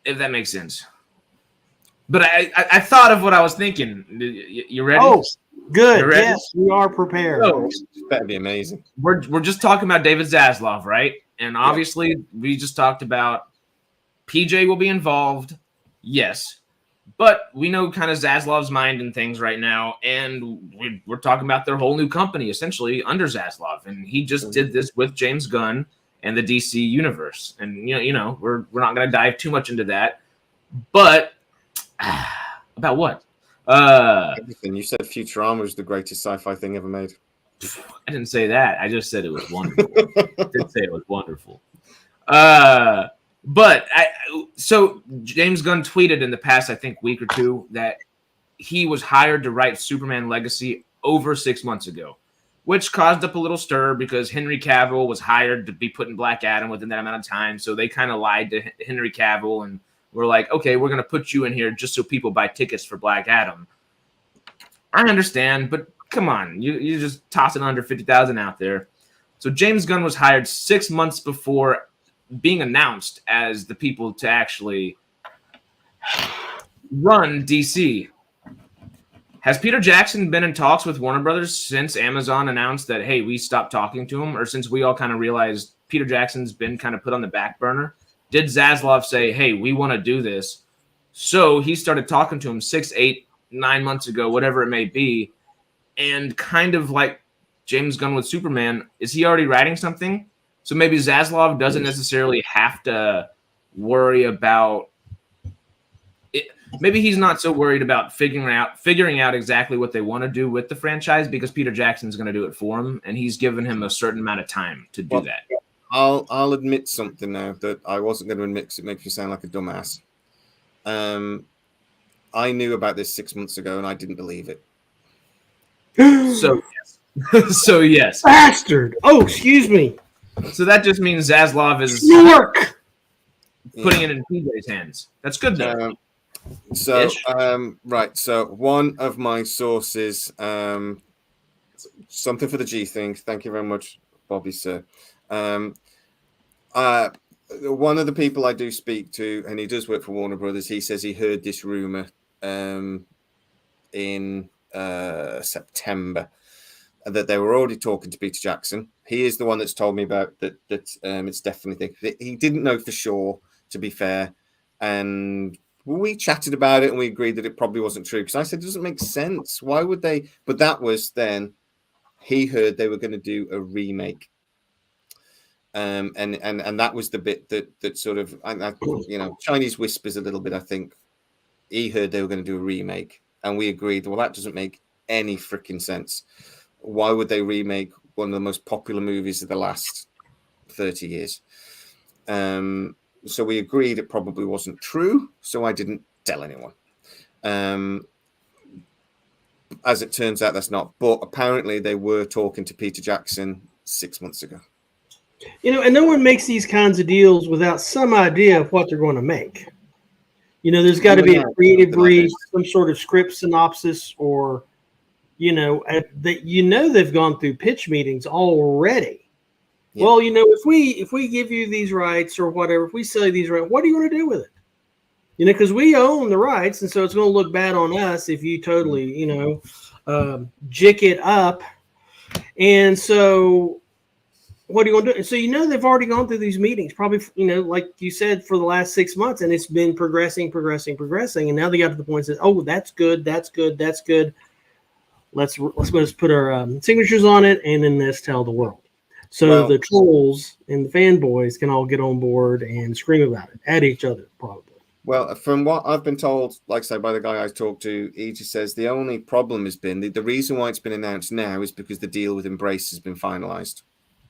If that makes sense. But I thought of what I was thinking. You ready? Oh, good. Yes, we are prepared. So, better be amazing. We're just talking about David Zaslav, right? And obviously, we just talked about PJ will be involved. Yes. But we know kind of Zaslav's mind and things right now. And we're talking about their whole new company, essentially, under Zaslav. And he just did this with James Gunn and the DC universe. And, we're not going to dive too much into that. But about what? Everything. You said Futurama was the greatest sci-fi thing ever made. I didn't say that. I just said it was wonderful. I did say it was wonderful. So James Gunn tweeted in the past, I think, week or two that he was hired to write Superman Legacy over 6 months ago, which caused up a little stir because Henry Cavill was hired to be put in Black Adam within that amount of time. So they kind of lied to Henry Cavill and were like, okay, we're going to put you in here just so people buy tickets for Black Adam. I understand, but come on, you're just tossing under 50,000 out there. So James Gunn was hired 6 months before being announced as the people to actually run DC. Has Peter Jackson been in talks with Warner Brothers since Amazon announced that, hey, we stopped talking to him, or since we all kind of realized Peter Jackson's been kind of put on the back burner? Did Zaslav say, hey, we want to do this? So he started talking to him 6, 8, 9 months ago, whatever it may be. And kind of like James Gunn with Superman, is he already writing something? So maybe Zaslav doesn't necessarily have to worry about it. Maybe he's not so worried about figuring out exactly what they want to do with the franchise because Peter Jackson's going to do it for him, and he's given him a certain amount of time to do that. I'll admit something now that I wasn't going to admit because it makes me sound like a dumbass. I knew about this 6 months ago and I didn't believe it. So yes. So yes. Bastard. Oh, excuse me. So that just means Zaslav is Snork. putting it in PJ's hands. That's good though. Right. So one of my sources, something for the G thing. Thank you very much, Bobby, sir. One of the people I do speak to, and he does work for Warner Brothers, he says he heard this rumor in September that they were already talking to Peter Jackson. He is the one that's told me about that. It's definitely he didn't know for sure, to be fair, and we chatted about it and we agreed that it probably wasn't true because I said it doesn't make sense. Why would they? But that was then he heard they were going to do a remake. And that was the bit that sort of, Chinese whispers a little bit. I think he heard they were going to do a remake, and we agreed. Well, that doesn't make any freaking sense. Why would they remake one of the most popular movies of the last 30 years? So we agreed it probably wasn't true. So I didn't tell anyone. As it turns out, that's not. But apparently, they were talking to Peter Jackson 6 months ago. And no one makes these kinds of deals without some idea of what they're going to make. There's got to be a creative brief, some sort of script synopsis, or, that they've gone through pitch meetings already. Yeah. Well, if we give you these rights or whatever, if we sell you these rights, what are you going to do with it? Because we own the rights, and so it's going to look bad on us if you totally, jick it up. And so what are you going to do? So, they've already gone through these meetings, probably, like you said, for the last 6 months, and it's been progressing. And now they got to the point that, oh, that's good. Let's put our signatures on it, and then let's tell the world. So the trolls and the fanboys can all get on board and scream about it at each other, probably. Well, from what I've been told, like I say, by the guy I talked to, he just says the only problem has been the reason why it's been announced now is because the deal with Embrace has been finalized.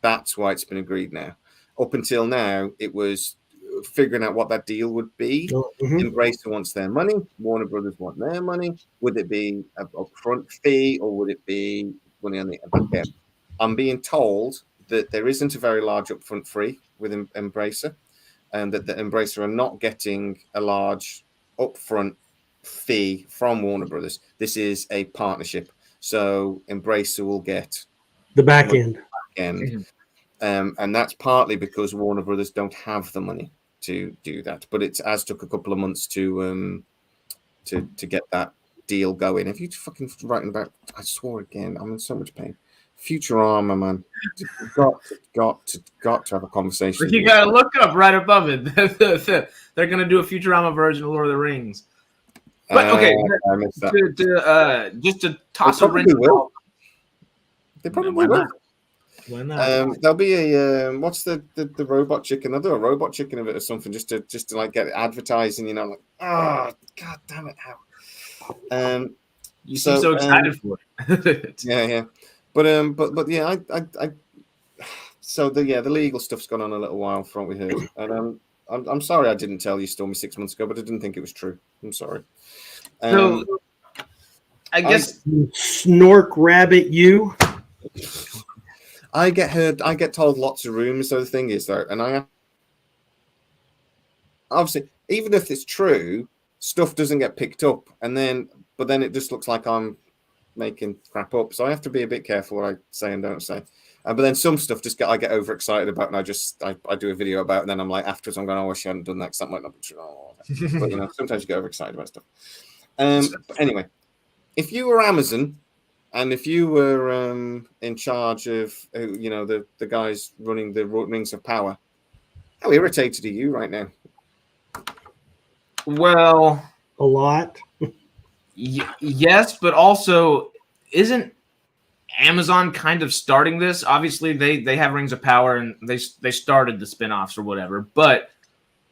That's why it's been agreed now. Up until now, it was figuring out what that deal would be. Mm-hmm. Embracer wants their money. Warner Brothers want their money. Would it be an upfront fee or would it be money on the end? I'm being told that there isn't a very large upfront fee with Embracer, and that the Embracer are not getting a large upfront fee from Warner Brothers. This is a partnership, so Embracer will get the back end. Mm-hmm. And that's partly because Warner Brothers don't have the money to do that. But it has took a couple of months to get that deal going. If you fucking writing about, I swore again, I'm in so much pain. Futurama, man. Got to have a conversation. You gotta look up right above it. They're gonna do a Futurama version of Lord of the Rings. But okay, I missed that. Just to toss a wrench. They probably will. Why not? There'll be a what's the robot chicken? They'll do a robot chicken of it or something just to like get advertising. Like, god damn it, how? You seem so excited for it. Yeah. But yeah, I so the legal stuff's gone on a little while from what we heard, and I'm sorry I didn't tell you, Stormy, 6 months ago, but I didn't think it was true. I'm sorry. So I guess Snork Rabbit, you. I get told lots of rumors. So the thing is, though, and I obviously, even if it's true, stuff doesn't get picked up, but then it just looks like I'm making crap up. So I have to be a bit careful what I say and don't say. But then some stuff I get overexcited about, and I do a video about it, and then I'm like, afterwards I'm going, I wish I hadn't done that because that might not be true. But sometimes you get overexcited about stuff. But anyway, if you were Amazon. And if you were in charge of, the guys running the Rings of Power, how irritated are you right now? Well, a lot. Yes, but also, isn't Amazon kind of starting this? Obviously, they have Rings of Power and they started the spinoffs or whatever. But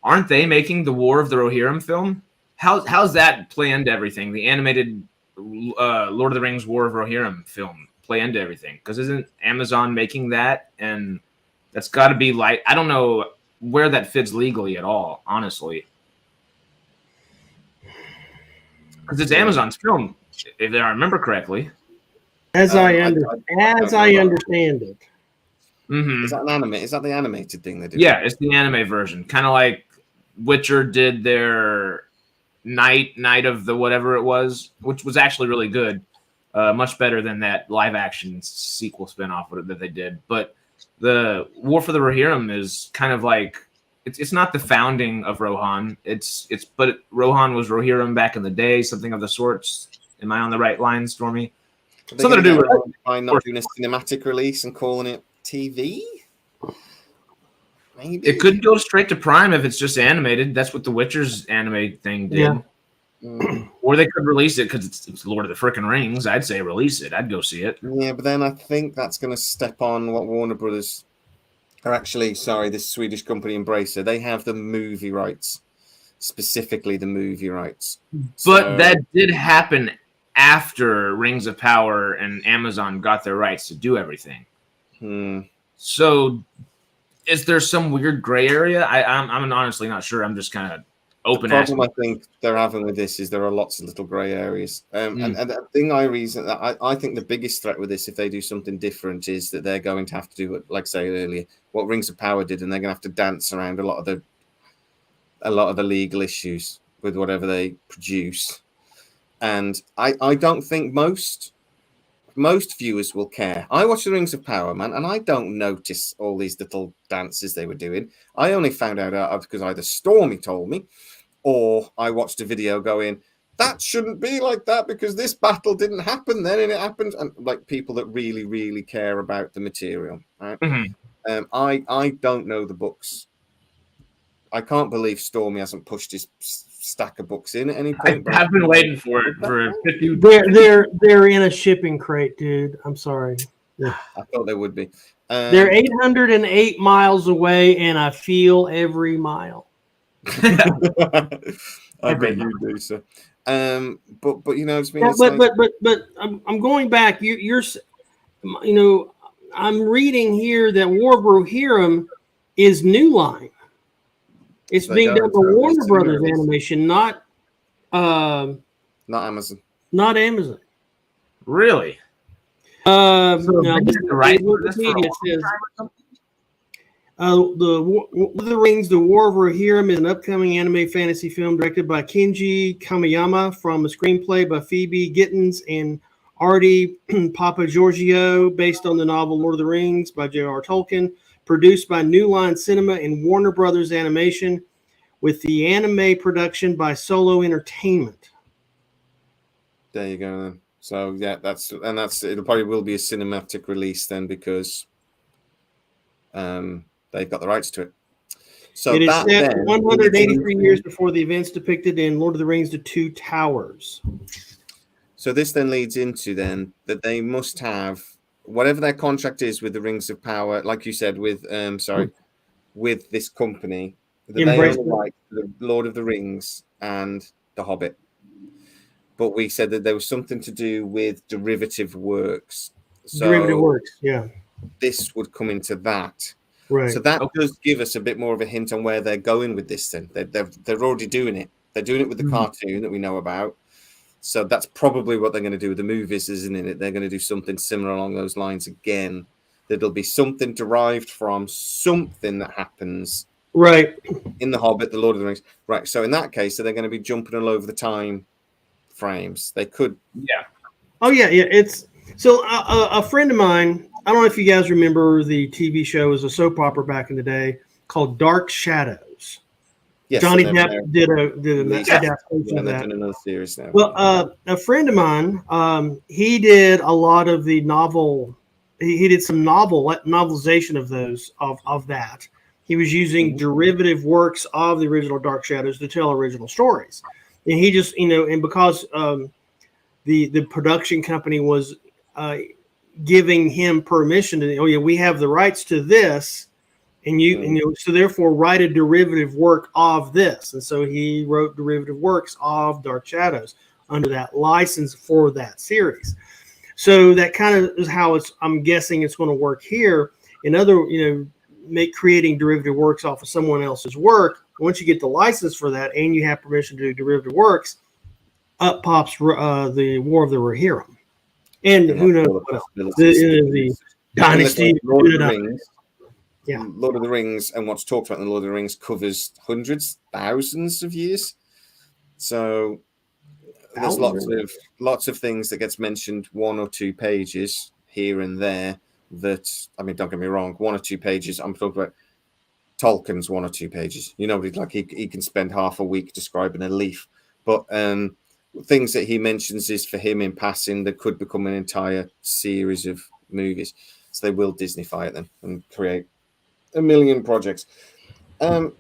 aren't they making the War of the Rohirrim film? How's that play into everything? The animated Lord of the Rings War of Rohirrim film play into everything, because isn't Amazon making that? And That's got to be like, I don't know where that fits legally at all, honestly. Because it's Amazon's film, if I remember correctly. As I understand it. Mm-hmm. Is that an anime? Is that the animated thing they do? Yeah, it's the anime version. Kind of like Witcher did their Night of the whatever it was, which was actually really good. Much better than that live action sequel spinoff that they did. But the War for the Rohirrim is kind of like it's not the founding of Rohan. But Rohan was Rohirrim back in the day, something of the sorts. Am I on the right line, Stormy? Something to do with by not doing a cinematic release and calling it TV. Maybe it could go straight to Prime if it's just animated. That's what the Witcher's anime thing did. Yeah. Or they could release it because it's Lord of the Frickin' Rings. I'd say release it. I'd go see it. Yeah, but then I think that's going to step on what Warner Brothers are actually, this Swedish company Embracer, they have the movie rights, specifically the movie rights. But that did happen after Rings of Power and Amazon got their rights to do everything. So is there some weird gray area? I'm honestly not sure. I'm just kind of open. The problem I think they're having with this is there are lots of little gray areas. And the thing I think the biggest threat with this, if they do something different, is that they're going to have to do, like I said earlier, what Rings of Power did, and they're going to have to dance around a lot of the legal issues with whatever they produce. And I don't think most viewers will care. I watched the Rings of Power, man, and I don't notice all these little dances they were doing. I only found out because either Stormy told me, or I watched a video going, that shouldn't be like that because this battle didn't happen then, and it happened. And like people that really, really care about the material. Right? I don't know the books. I can't believe Stormy hasn't pushed his stack of books in at any point. I've been waiting for it for 50. They're in a shipping crate, dude. I'm sorry. Yeah. I thought they would be. They're 808 miles away, and I feel every mile. I bet you do, sir. But you know, it's been. But I'm going back. You're I'm reading here that War of Rohirrim is New Line. It's being done by Warner Brothers Animation, not Amazon. Not Amazon. Really? No, right. Wikipedia says the Rings, The War of Rohirrim is an upcoming anime fantasy film directed by Kenji Kamiyama from a screenplay by Phoebe Gittins and Artie Papagiorgio, based on the novel Lord of the Rings by J.R. Tolkien, produced by New Line Cinema and Warner Brothers Animation, with the anime production by Solo Entertainment. There you go then. So yeah, it'll probably will be a cinematic release then because they've got the rights to it. So it is set 183 years before the events depicted in Lord of the Rings: The Two Towers. So this then leads into then that they must have whatever their contract is with the Rings of Power, like you said, with with this company, that they own like the Lord of the Rings and the Hobbit. But we said that there was something to do with derivative works. So derivative works, yeah. This would come into that. Right. So that does give us a bit more of a hint on where they're going with this then. They're already doing it. They're doing it with the cartoon that we know about. So that's probably what they're going to do with the movies, isn't it? They're going to do something similar along those lines again. There'll be something derived from something that happens right in the Hobbit, the Lord of the Rings. Right. So in that case, they're going to be jumping all over the time frames. They could. Yeah. Oh yeah. It's so a friend of mine. I don't know if you guys remember the TV show. It was a soap opera back in the day called Dark Shadows. Yes, Johnny Depp did an adaptation of that. Another series now. Well, a friend of mine, he did a lot of the novel. He did some novelization of those of that. He was using derivative works of the original Dark Shadows to tell original stories, and he just and because the production company was giving him permission to we have the rights to this. And so therefore write a derivative work of this. And so he wrote derivative works of Dark Shadows under that license for that series. So that kind of is how I'm guessing it's going to work here. In other, creating derivative works off of someone else's work. Once you get the license for that and you have permission to do derivative works, up pops the War of the Rohirrim. And who knows what else. The Dynasty. Lord of the Rings. Yeah. Lord of the Rings and what's talked about in the Lord of the Rings covers hundreds, thousands of years. So there's lots of things that gets mentioned 1 or 2 pages here and there. That, I mean, don't get me wrong, 1 or 2 pages. I'm talking about Tolkien's 1 or 2 pages. You know, like he can spend half a week describing a leaf. But things that he mentions is for him in passing that could become an entire series of movies. So they will Disneyfy it then and create a million projects. I'll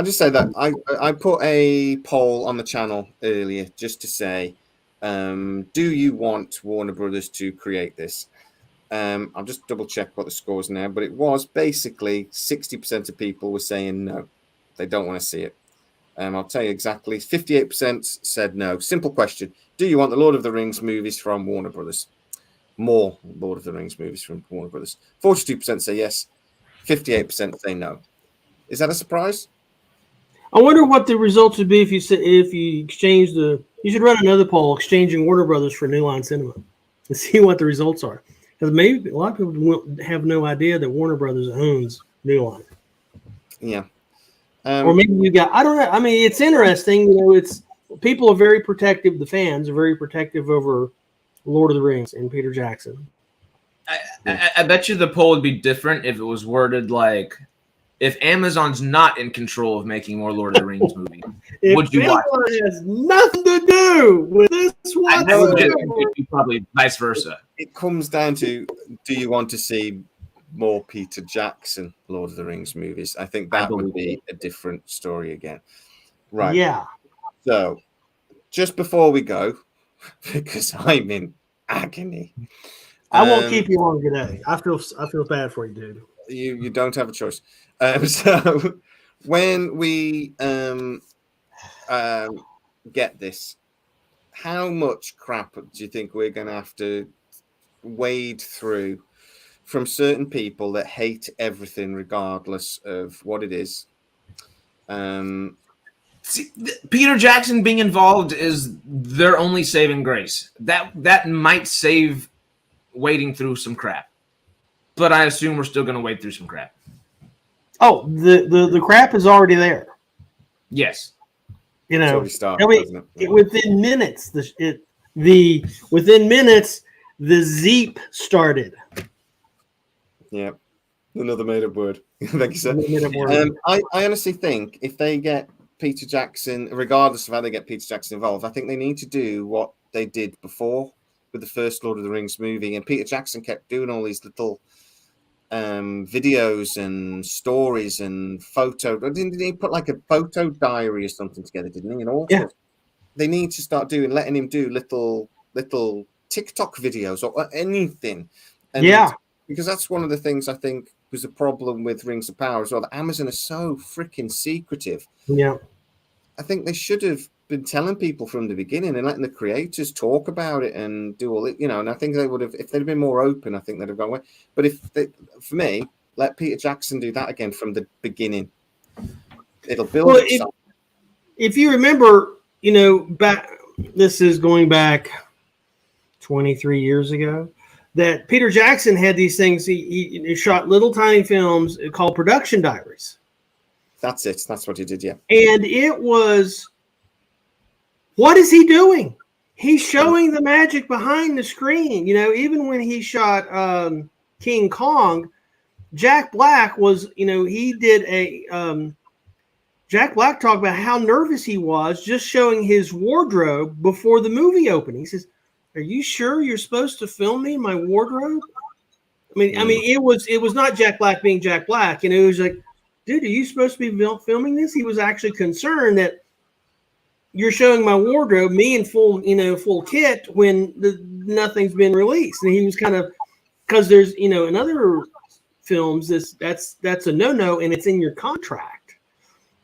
just say that I put a poll on the channel earlier just to say, do you want Warner Brothers to create this? I'll just double check what the score is now, but it was basically 60% of people were saying no, they don't want to see it. I'll tell you exactly. 58% said no. Simple question: do you want the Lord of the Rings movies from Warner Brothers? More Lord of the Rings movies from Warner Brothers. 42% say yes. 58% say no. Is that a surprise? I wonder what the results would be if you exchange the. You should run another poll exchanging Warner Brothers for New Line Cinema and see what the results are. Because maybe a lot of people have no idea that Warner Brothers owns New Line. Yeah. Or maybe you got. I don't know. I mean, it's interesting. You know, it's people are very protective. The fans are very protective over Lord of the Rings and Peter Jackson. I bet you the poll would be different if it was worded like, if Amazon's not in control of making more Lord of the Rings movies, would you watch it? It has nothing to do with this one. I would just probably vice versa. It comes down to, do you want to see more Peter Jackson Lord of the Rings movies? I think that would be a different story again. Right. Yeah. So just before we go, because I'm in agony. I won't keep you long today. I feel bad for you, dude. You don't have a choice. So when we get this, how much crap do you think we're going to have to wade through from certain people that hate everything regardless of what it is? See, Peter Jackson being involved is their only saving grace. That might save wading through some crap, but I assume we're still going to wade through some crap. Oh, the crap is already there. Yes, you know. Started, within minutes, within minutes, the Zeep started. Yeah, another made-up word. Thank you, sir. I honestly think if they get Peter Jackson, regardless of how they get Peter Jackson involved, I think they need to do what they did before with the first Lord of the Rings movie. And Peter Jackson kept doing all these little videos and stories and photo. Didn't he put like a photo diary or something together, didn't he? And all they need to start letting him do little TikTok videos or anything. And because that's one of the things I think was a problem with Rings of Power as well. That Amazon is so freaking secretive. Yeah. I think they should have been telling people from the beginning and letting the creators talk about it and do all it, you know. And I think they would have, if they'd been more open, I think they'd have gone away. But for me, let Peter Jackson do that again from the beginning. It'll build. Well, if you remember, you know, this is going back 23 years ago, that Peter Jackson had these things. He shot little tiny films called production diaries. That's it. That's what he did, yeah. And it was, what is he doing? He's showing the magic behind the screen. You know, even when he shot King Kong, Jack Black was, you know, he did Jack Black talked about how nervous he was just showing his wardrobe before the movie opened. He says, "Are you sure you're supposed to film me in my wardrobe?" I mean, it was not Jack Black being Jack Black. You know, it was like, dude, are you supposed to be filming this? He was actually concerned that you're showing my wardrobe, me in full kit when nothing's been released. And he was kind of, because there's, you know, in other films, that's a no-no and it's in your contract.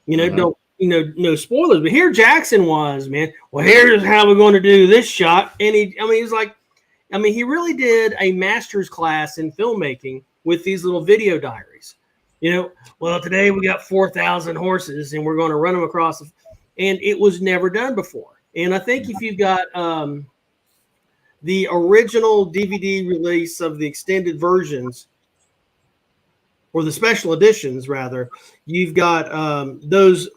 You know, don't, you know, no spoilers. But here Jackson was, man, well, here's how we're going to do this shot. And he's like, I mean, he really did a master's class in filmmaking with these little video diaries. You know, well, today we got 4,000 horses and we're going to run them across. And it was never done before. And I think if you've got the original DVD release of the extended versions, or the special editions rather, you've got those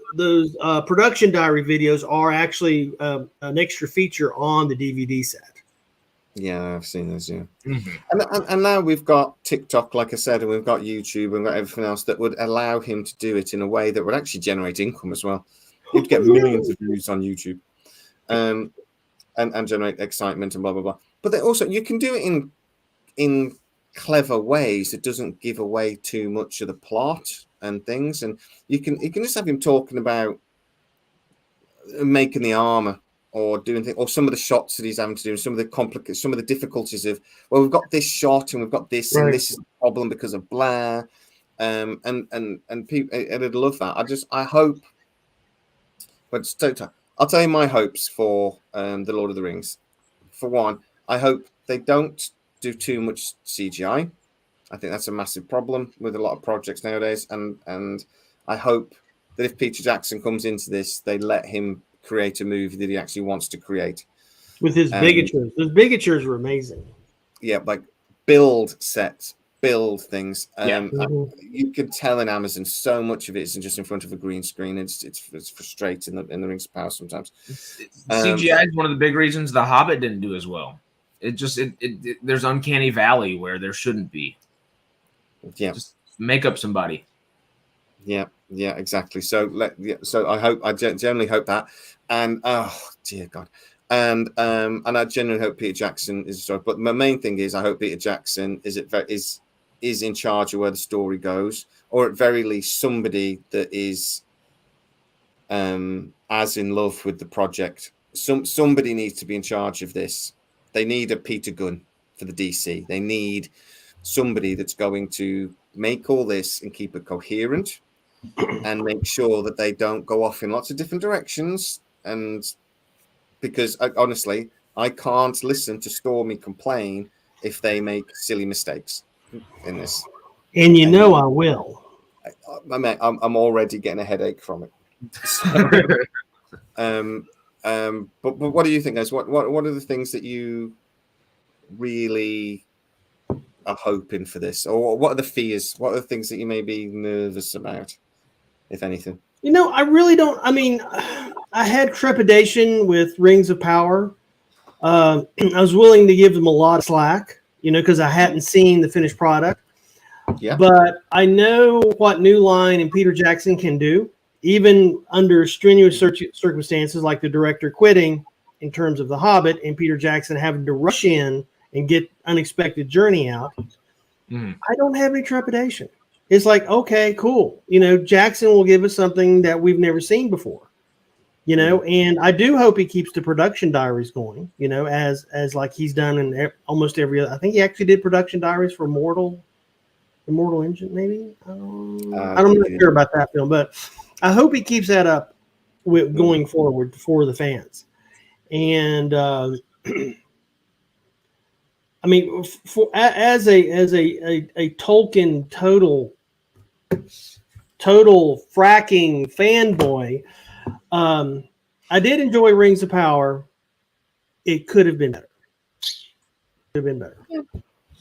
production diary videos are actually an extra feature on the DVD set. Yeah, I've seen those. Yeah, and now we've got TikTok, like I said, and we've got YouTube and got everything else that would allow him to do it in a way that would actually generate income as well. You'd get millions of views on YouTube, and generate excitement and blah blah blah. But then also you can do it in clever ways that doesn't give away too much of the plot and things, and you can just have him talking about making the armor or doing things, or some of the shots that he's having to do, some of the difficulties of, well, we've got this shot and we've got this and this is a problem because of blah, and people, and I'd love that. I hope, but I'll tell you my hopes for the Lord of the Rings. For one, I hope they don't do too much CGI. I think that's a massive problem with a lot of projects nowadays, and I hope that if Peter Jackson comes into this, they let him create a movie that he actually wants to create. With his bigatures. Those bigatures were amazing. Yeah, like build sets, build things. You can tell in Amazon so much of it isn't just in front of a green screen. It's frustrating in the Rings of Power sometimes. CGI is one of the big reasons The Hobbit didn't do as well. There's uncanny valley where there shouldn't be. Yeah, just make up somebody. Yeah, exactly. So I generally hope that, and oh dear God, and I genuinely hope Peter Jackson is sorry. But my main thing is I hope Peter Jackson is in charge of where the story goes, or at very least somebody that is as in love with the project. Somebody needs to be in charge of this. They need a Peter Gunn for the DC. They need somebody that's going to make all this and keep it coherent and make sure that they don't go off in lots of different directions. And because honestly, I can't listen to Stormy complain if they make silly mistakes in this. And I will. I'm already getting a headache from it. So, but what do you think, guys? What are the things that you really are hoping for this, or what are the fears? What are the things that you may be nervous about, if anything? I really don't. I mean, I had trepidation with Rings of Power. I was willing to give them a lot of slack, because I hadn't seen the finished product. Yeah. But I know what New Line and Peter Jackson can do, even under strenuous circumstances like the director quitting in terms of The Hobbit and Peter Jackson having to rush in and get Unexpected Journey out. I don't have any trepidation. It's like, okay, cool. Jackson will give us something that we've never seen before, and I do hope he keeps the production diaries going, as like he's done in almost every other. I think he actually did production diaries for Immortal Engine, maybe. I'm not sure about that film, but I hope he keeps that up going forward for the fans. And I mean, as a Tolkien total fracking fanboy, I did enjoy Rings of Power. It could have been better.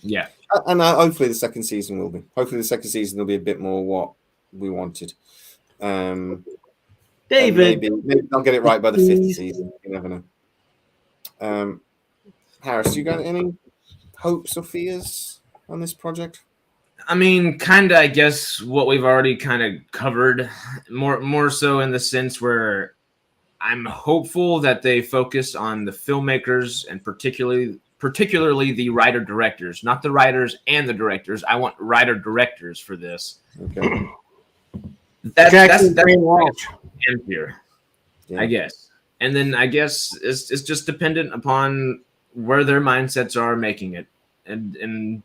Yeah. And hopefully the second season will be. Hopefully the second season will be a bit more what we wanted. David, maybe I'll get it right by the fifth season. You never know. Harris, you got any hopes or fears on this project? I mean, kind of, I guess what we've already kind of covered, more so in the sense where I'm hopeful that they focus on the filmmakers and particularly the writer-directors, not the writers and the directors. I want writer-directors for this. Okay. That's here, I guess. And then I guess it's just dependent upon where their mindsets are making it. And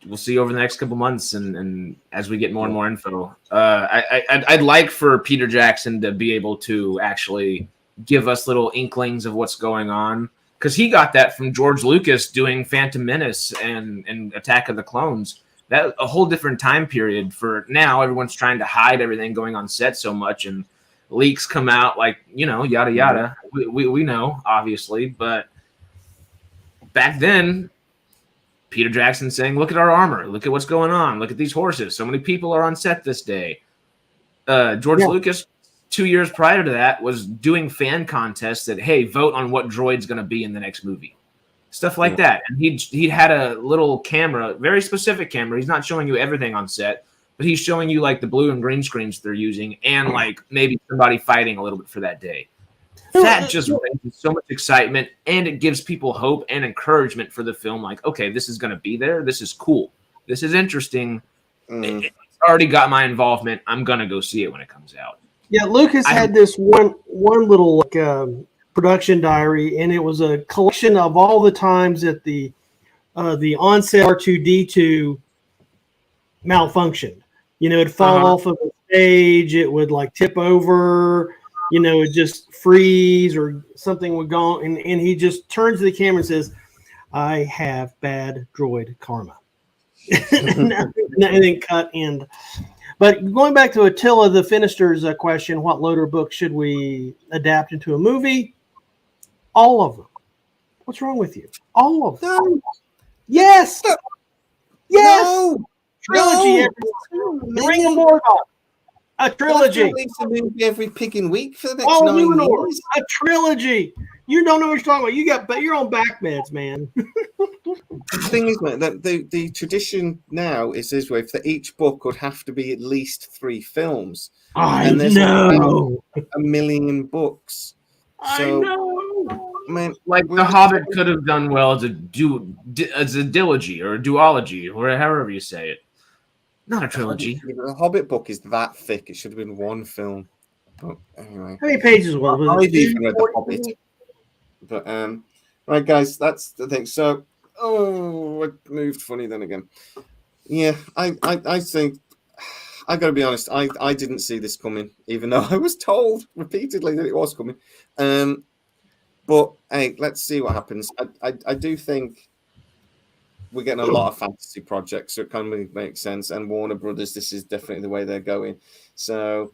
we'll see over the next couple months and as we get more and more info. I'd like for Peter Jackson to be able to actually give us little inklings of what's going on. because he got that from George Lucas doing Phantom Menace and Attack of the Clones. That a whole different time period. For now, everyone's trying to hide everything going on set so much, and leaks come out like, yada yada. We know, obviously, but back then, Peter Jackson saying, "Look at our armor. Look at what's going on. Look at these horses. So many people are on set this day." George Lucas, 2 years prior to that, was doing fan contests that, hey, vote on what droid's going to be in the next movie. Stuff like that. And he had a little camera, very specific camera. He's not showing you everything on set, but he's showing you like the blue and green screens they're using and like maybe somebody fighting a little bit for that day. That just raises so much excitement, and it gives people hope and encouragement for the film. Like, okay, this is going to be there. This is cool. This is interesting. It's already got my involvement. I'm going to go see it when it comes out. Yeah, Lucas had this one little production diary, and it was a collection of all the times that the on-set R2-D2 malfunctioned. It'd fall off of the stage. It would like tip over. It just freeze or something would go on. And he just turns to the camera and says, "I have bad droid karma." And then cut end. But going back to Attila the Finister's question, what Loader book should we adapt into a movie? All of them. What's wrong with you? All of them. No. Yes. No. Yes. No. Trilogy. No. The Ring of Mordor. A trilogy. Release a movie every picking week for the next All 9 Numenor. years. A trilogy. You don't know what you're talking about. You're on back meds, man. The thing is, man, that the tradition now is this way: for each book would have to be at least 3 films. And there's about 1 million books. So, I know. Man, like The Hobbit could have done well as a dilogy or a duology or however you say it. Not a trilogy. The Hobbit book is that thick; it should have been 1 film. But anyway, How many pages was it? I've even read The Hobbit. But right, guys, that's the thing. So, it moved funny then again. Yeah, I think I got to be honest. I didn't see this coming, even though I was told repeatedly that it was coming. But hey, let's see what happens. I do think we're getting a lot of fantasy projects, so it kind of makes sense. And Warner Brothers, this is definitely the way they're going. So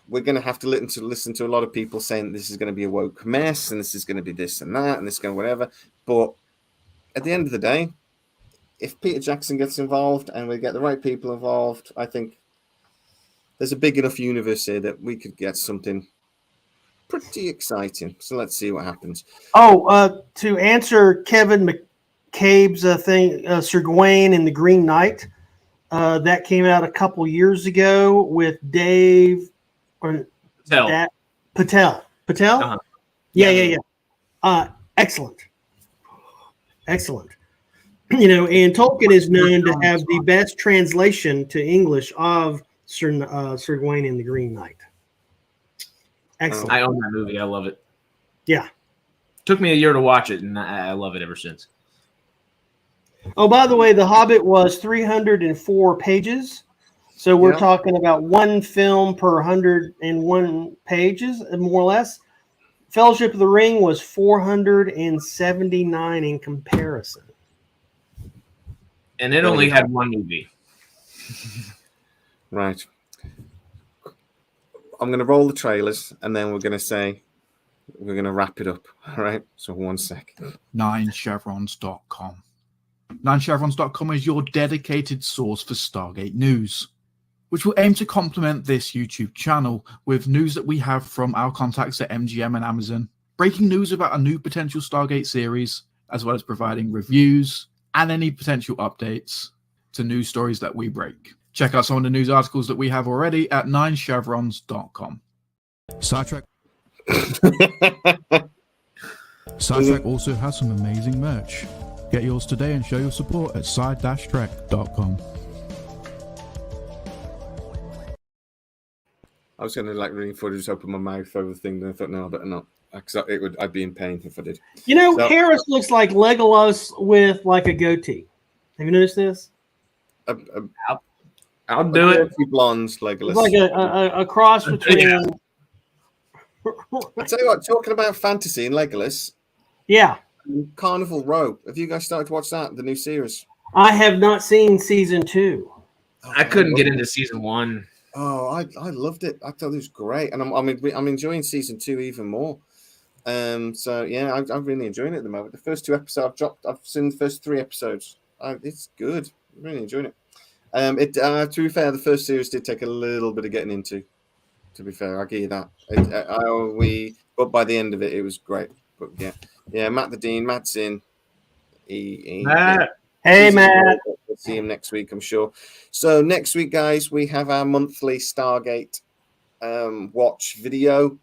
we're going to have to listen to a lot of people saying this is going to be a woke mess, and this is going to be this and that, and this going whatever. But at the end of the day, if Peter Jackson gets involved and we get the right people involved, I think there's a big enough universe here that we could get something pretty exciting. So let's see what happens. To answer Kevin McCabe's thing, Sir Gawain and the Green Knight, that came out a couple years ago with Dave Patel. Patel. Uh-huh. Yeah. Excellent. And Tolkien is known to have the best translation to English of Sir Gawain and the Green Knight. Excellent. I own that movie. I love it. Yeah. Took me a year to watch it, and I love it ever since. Oh, by the way, The Hobbit was 304 pages. So we're talking about 1 film per 101 pages, more or less. Fellowship of the Ring was 479 in comparison. And it only had 1 movie. Right. I'm going to roll the trailers, and then we're going to wrap it up. All right. So 1 sec. 9chevrons.com. 9chevrons.com is your dedicated source for Stargate news, which will aim to complement this YouTube channel with news that we have from our contacts at MGM and Amazon, breaking news about a new potential Stargate series, as well as providing reviews and any potential updates to news stories that we break. Check out some of the news articles that we have already at 9chevrons.com. Star Trek also has some amazing merch. Get yours today and show your support at side-trek.com. I was going to reading footage, just open my mouth over the thing, then I thought, no, I better not. Because I'd be in pain if I did. Harris looks like Legolas with like a goatee. Have you noticed this? I'll do it. Blonde Legolas. It's like a cross between. I tell you what, talking about fantasy and Legolas, Yeah. Carnival Row. Have you guys started to watch that? The new series? I have not seen season 2. I couldn't get into season 1. Oh, I loved it. I thought it was great, and I'm enjoying season 2 even more. So yeah, I'm really enjoying it at the moment. The first 2 episodes I've seen the first 3 episodes. It's good. I'm really enjoying it. To be fair, the first series did take a little bit of getting into. To be fair, I'll give you that. But by the end of it, it was great. But yeah, Matt the Dean, Matt's in. Matt. Hey, Matt. We'll see him next week, I'm sure. So next week, guys, we have our monthly Stargate watch video.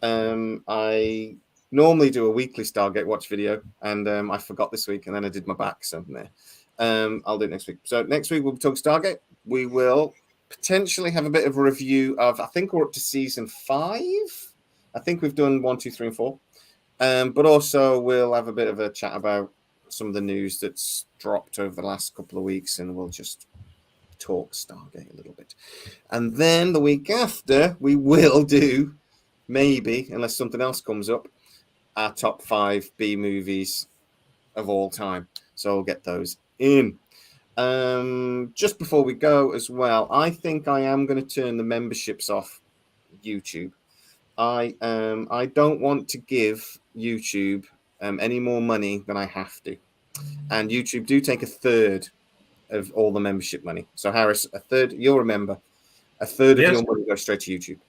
I normally do a weekly Stargate watch video, and I forgot this week, and then I did my back, so I'll do it next week. So next week we'll be talking Stargate. We will potentially have a bit of a review of, I think we're up to season 5. I think we've done 1, 2, 3, and 4. But also we'll have a bit of a chat about some of the news that's dropped over the last couple of weeks, and we'll just talk Stargate a little bit. And then the week after, we will do, maybe, unless something else comes up, our top 5 B movies of all time. So we'll get those in. Just before we go as well, I think I am going to turn the memberships off YouTube. I don't want to give YouTube any more money than I have to. And YouTube do take a third of all the membership money. So Harris, a third, you'll remember, a third of your money goes straight to YouTube.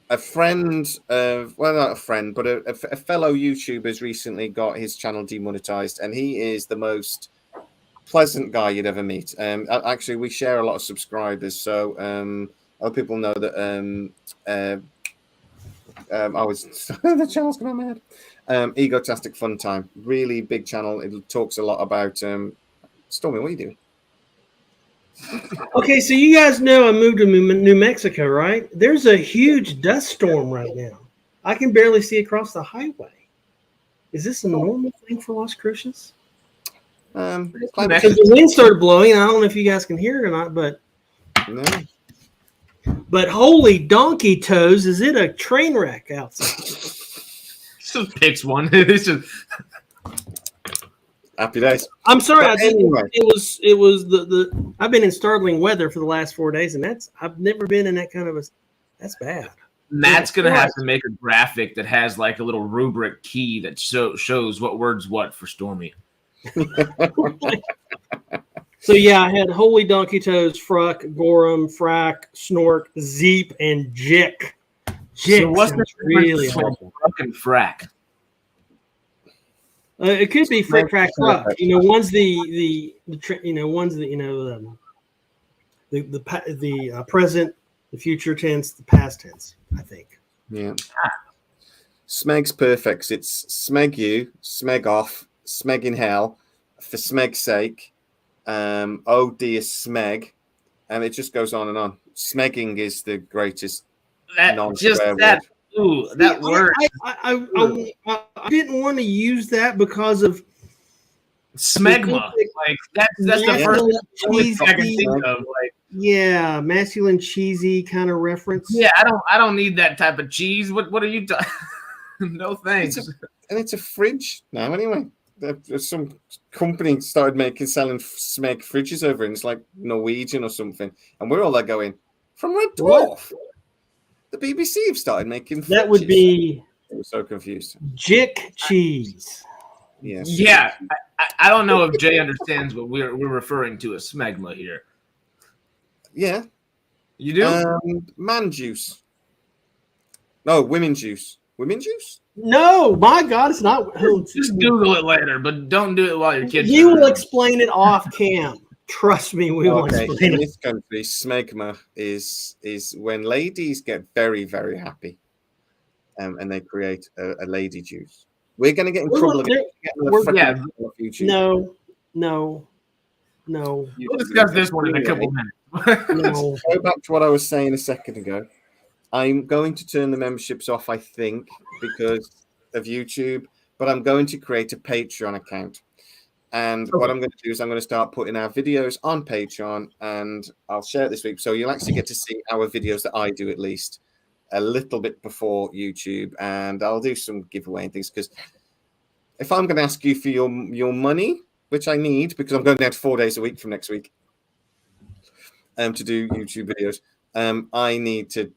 A friend, well, not a friend, but a fellow YouTuber has recently got his channel demonetized, and he is the most pleasant guy you'd ever meet. Actually, we share a lot of subscribers, so other people know that the channel's gone mad. Egotastic Fun Time, really big channel. It talks a lot about Stormy. What are you doing? Okay, so you guys know I moved to New Mexico, right? There's a huge dust storm right now. I can barely see across the highway. Is this a normal thing for Las Cruces? Because the wind started blowing. I don't know if you guys can hear it or not, but no. But holy donkey toes, is it a train wreck outside? Just picks one. It's just happy days. I'm sorry. Anyway. It was the. I've been in startling weather for the last 4 days, and I've never been in that kind of a. That's bad. Matt's gonna have to make a graphic that has like a little rubric key that shows what words what for Stormy. So yeah, I had holy donkey toes, fruck, gorum, frack, snork, zeep, and jick. Jick. So what's the really difference between frack and frack? It could be frick, frack, fruck. One's the present, the future tense, the past tense. I think. Yeah. Smeg's perfect. It's smeg you, smeg off, smeg in hell, for smeg's sake. Oh dear, smeg, and it just goes on and on. Smegging is the greatest non-swear word. Ooh, that word. I didn't want to use that because of smegma. Like that's the first thing I can think of. Like, yeah, masculine cheesy kind of reference. Yeah, I don't need that type of cheese. What are you talking? No thanks. It's a fridge now anyway. Some company started selling smeg fridges over, and it's like Norwegian or something, and we're all there going from Red Dwarf. What? The BBC have started making fridges. That would be. I was so confused. Jick cheese. Yes. Yeah, I don't know if Jay understands what we're referring to as smegma here. Yeah, you do. Man juice. No, women juice. Women juice. No, my God, it's not. Just Google it later, but don't do it while your kids. You will explain it off cam. Trust me, we will explain it. In this country, smegma is when ladies get very, very happy, and they create a lady juice. We're going to get in trouble again. No. We'll discuss this one in a couple minutes. No. Go back to what I was saying a second ago. I'm going to turn the memberships off, I think, because of YouTube, but I'm going to create a Patreon account. And what I'm going to do is I'm going to start putting our videos on Patreon, and I'll share it this week. So you'll actually get to see our videos that I do, at least, a little bit before YouTube, and I'll do some giveaway and things, because if I'm going to ask you for your money, which I need because I'm going down to 4 days a week from next week to do YouTube videos, I need to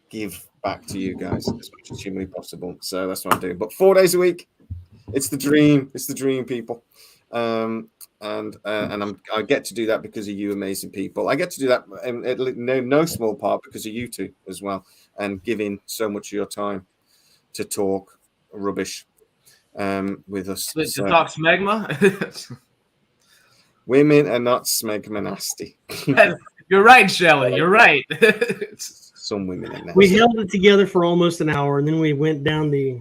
give back to you guys as much as humanly possible. So that's what I'm doing. But 4 days a week, it's the dream. It's the dream, people. And I get to do that because of you amazing people. I get to do that in no small part because of you two as well, and giving so much of your time to talk rubbish with us. To talk smegma. Women are not smegma nasty. You're right, Shelley. You're right. Some women are nasty. We held it together for almost an hour, and then we went down the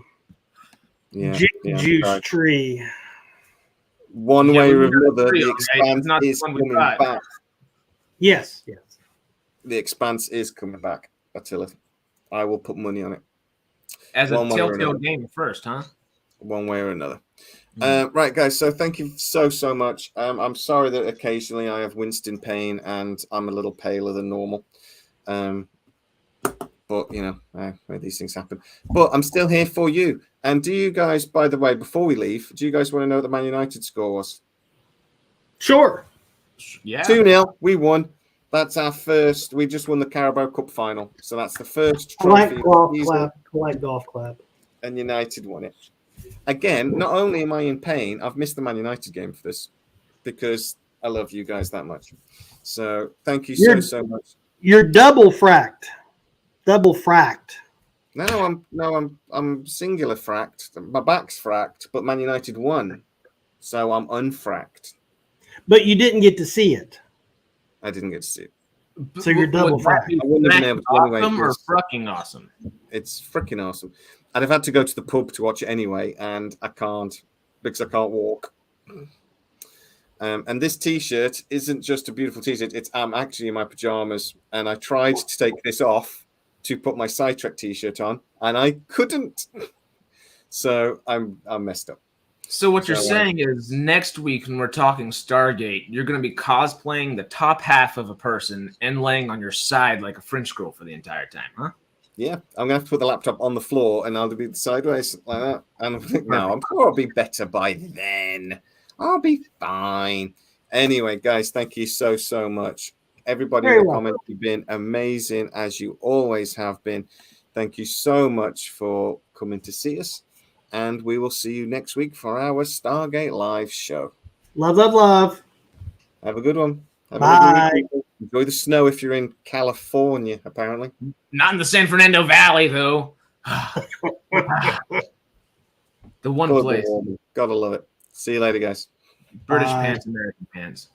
juice tree. One way or another, the Expanse is coming back. Yes. The Expanse is coming back, Attila. I will put money on it. As a Telltale game first, huh? One way or another. Right, guys. So thank you so much. I'm sorry that occasionally I have Winston pain and I'm a little paler than normal. But, you know, where these things happen. But I'm still here for you. And do you guys, by the way, before we leave, do you guys want to know what the Man United score was? Sure. Yeah. 2-0. We won. That's our first. We just won the Carabao Cup final. So that's the first trophy. Polite golf clap. And United won it. Again, not only am I in pain, I've missed the Man United game for this because I love you guys that much. So thank you so much. You're double fracked. Double fracked. No, I'm singular fracked. My back's fracked, but Man United won, so I'm unfracked. But you didn't get to see it. I didn't get to see it. So you're double fracked. I wouldn't have been able to anyway. Awesome or fucking awesome? It's freaking awesome. I'd have had to go to the pub to watch it anyway, and I can't because I can't walk. And this T-shirt isn't just a beautiful T-shirt. I'm actually in my pajamas, and I tried to take this off to put my Sidetrack T-shirt on, and I couldn't. So I'm messed up. So what you're saying is next week when we're talking Stargate, you're going to be cosplaying the top half of a person and laying on your side like a French girl for the entire time, huh? Yeah, I'm going to have to put the laptop on the floor and I'll be sideways like that. And I'm thinking, no, I'm sure I'll be better by then. I'll be fine. Anyway, guys, thank you so much. Everybody in the comments, you've been amazing, as you always have been. Thank you so much for coming to see us. And we will see you next week for our Stargate Live show. Love. Have a good one. Bye. Enjoy the snow if you're in California, apparently. Not in the San Fernando Valley, though. The one place. Gotta love it. See you later, guys. British pants, American pants.